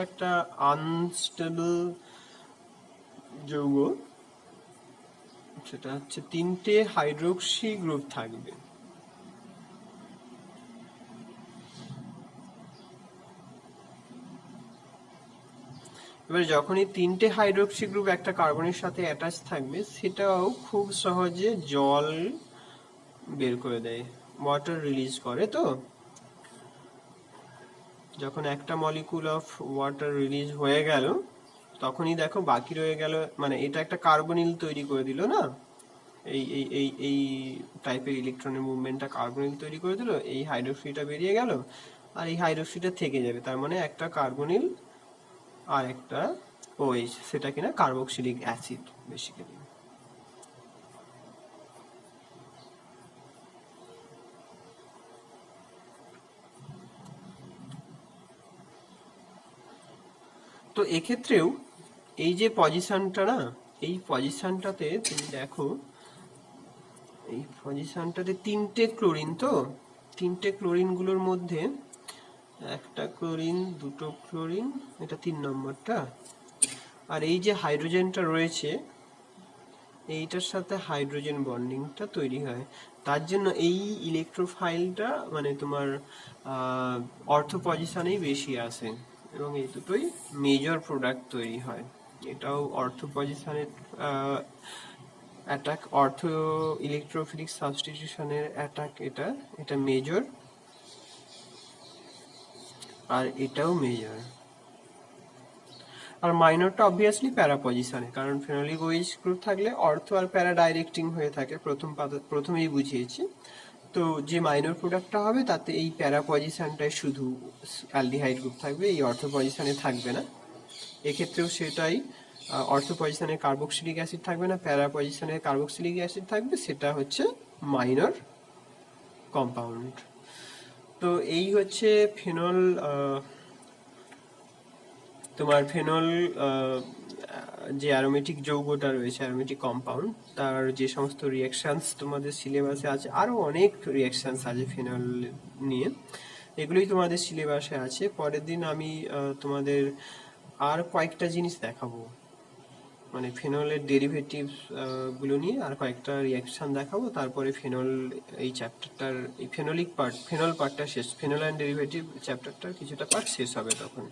একটা আনস্টেবল যৌগ, সেটা হচ্ছে তিনটে হাইড্রোক্সি গ্রুপ থাকবে। এবার যখনই তিনটে হাইড্রোক্সি গ্রুপ একটা কার্বনের সাথে অ্যাটাচ থাকবে, সেটাও খুব সহজে জল বের করে দেয়, ওয়াটার রিলিজ করে। তো যখন একটা মলিকুল অফ ওয়াটার রিলিজ হয়ে গেল, তখনই দেখো বাকি রয়ে গেল, মানে এটা একটা কার্বনিল তৈরি করে দিল না, এই এই এই এই টাইপের ইলেকট্রনের মুভমেন্টটা কার্বনিল তৈরি করে দিল, এই হাইড্রোক্সিটা বেরিয়ে গেল, আর এই হাইড্রোক্সিটা থেকে যাবে, তার মানে একটা কার্বনিল আর একটা ওএইচ, সেটা কিনা কার্বক্সিলিক অ্যাসিড বেসিক্যালি। তো এক্ষেত্রেও এই যে পজিশনটা না, এই পজিশনটাতে তুমি দেখো, এই পজিশনটাতে তিনটে ক্লোরিন, তো তিনটে ক্লোরিনগুলোর মধ্যে একটা ক্লোরিন, দুটো ক্লোরিন, এটা 3 নম্বরটা, আর এই যে হাইড্রোজেনটা রয়েছে এইটার সাথে হাইড্রোজেন বন্ডিংটা তৈরি হয়, তার জন্য এই ইলেকট্রোফাইলটা মানে তোমার অর্থ পজিশনেই বেশি আসে, এবং এই দুটোই মেজর প্রোডাক্ট তৈরি হয়। এটাও অর্থ পজিশনের অ্যাটাক, অর্থ ইলেকট্রোফিলিক সাবস্টিটিউশনের অ্যাটাক, এটা এটা মেজর, আর এটাও মেজর। আর মাইনরটা অবভিয়াসলি প্যারা পজিশনে, কারণ ফেনোলিক ওএইচ গ্রুপ থাকলে অর্থ আর প্যারা ডাইরেক্টিং হয়ে থাকে, প্রথমেই বুঝিয়েছি। তো যে মাইনর প্রোডাক্টটা হবে তাতে এই প্যারা পজিশনটাই শুধু অ্যালডিহাইড গ্রুপ থাকবে, এই অর্থ পজিশনে থাকবে না। এক্ষেত্রেও সেটাই, অর্থ পজিশনে কার্বক্সিলিক অ্যাসিড থাকবে না, প্যারা পজিশনে কার্বক্সিলিক অ্যাসিড থাকবে, সেটা হচ্ছে মাইনর কম্পাউন্ড। তো এই হচ্ছে ফেনল, তোমার ফেনল যে অ্যারোমেটিক যৌগটা রয়েছে, অ্যারোমেটিক কম্পাউন্ড, তার যে সমস্ত রিয়াকশানস তোমাদের সিলেবাসে আছে, আরও অনেক রিয়াকশানস আছে ফেনল নিয়ে, এগুলোই তোমাদের সিলেবাসে আছে। পরের দিন আমি তোমাদের আর কয়েকটা জিনিস দেখাবো, মানে ফেনলের ডেরিভেটিভস গুলো নিয়ে আর কয়েকটা রিয়াকশান দেখাবো, তারপরে ফেনল এই চ্যাপ্টারটার, এই ফেনলিক পার্ট, ফেনল পার্টটা শেষ, ফেনল অ্যান্ড ডেরিভেটিভ চ্যাপ্টারটার কিছুটা পার্ট শেষ হবে তখন।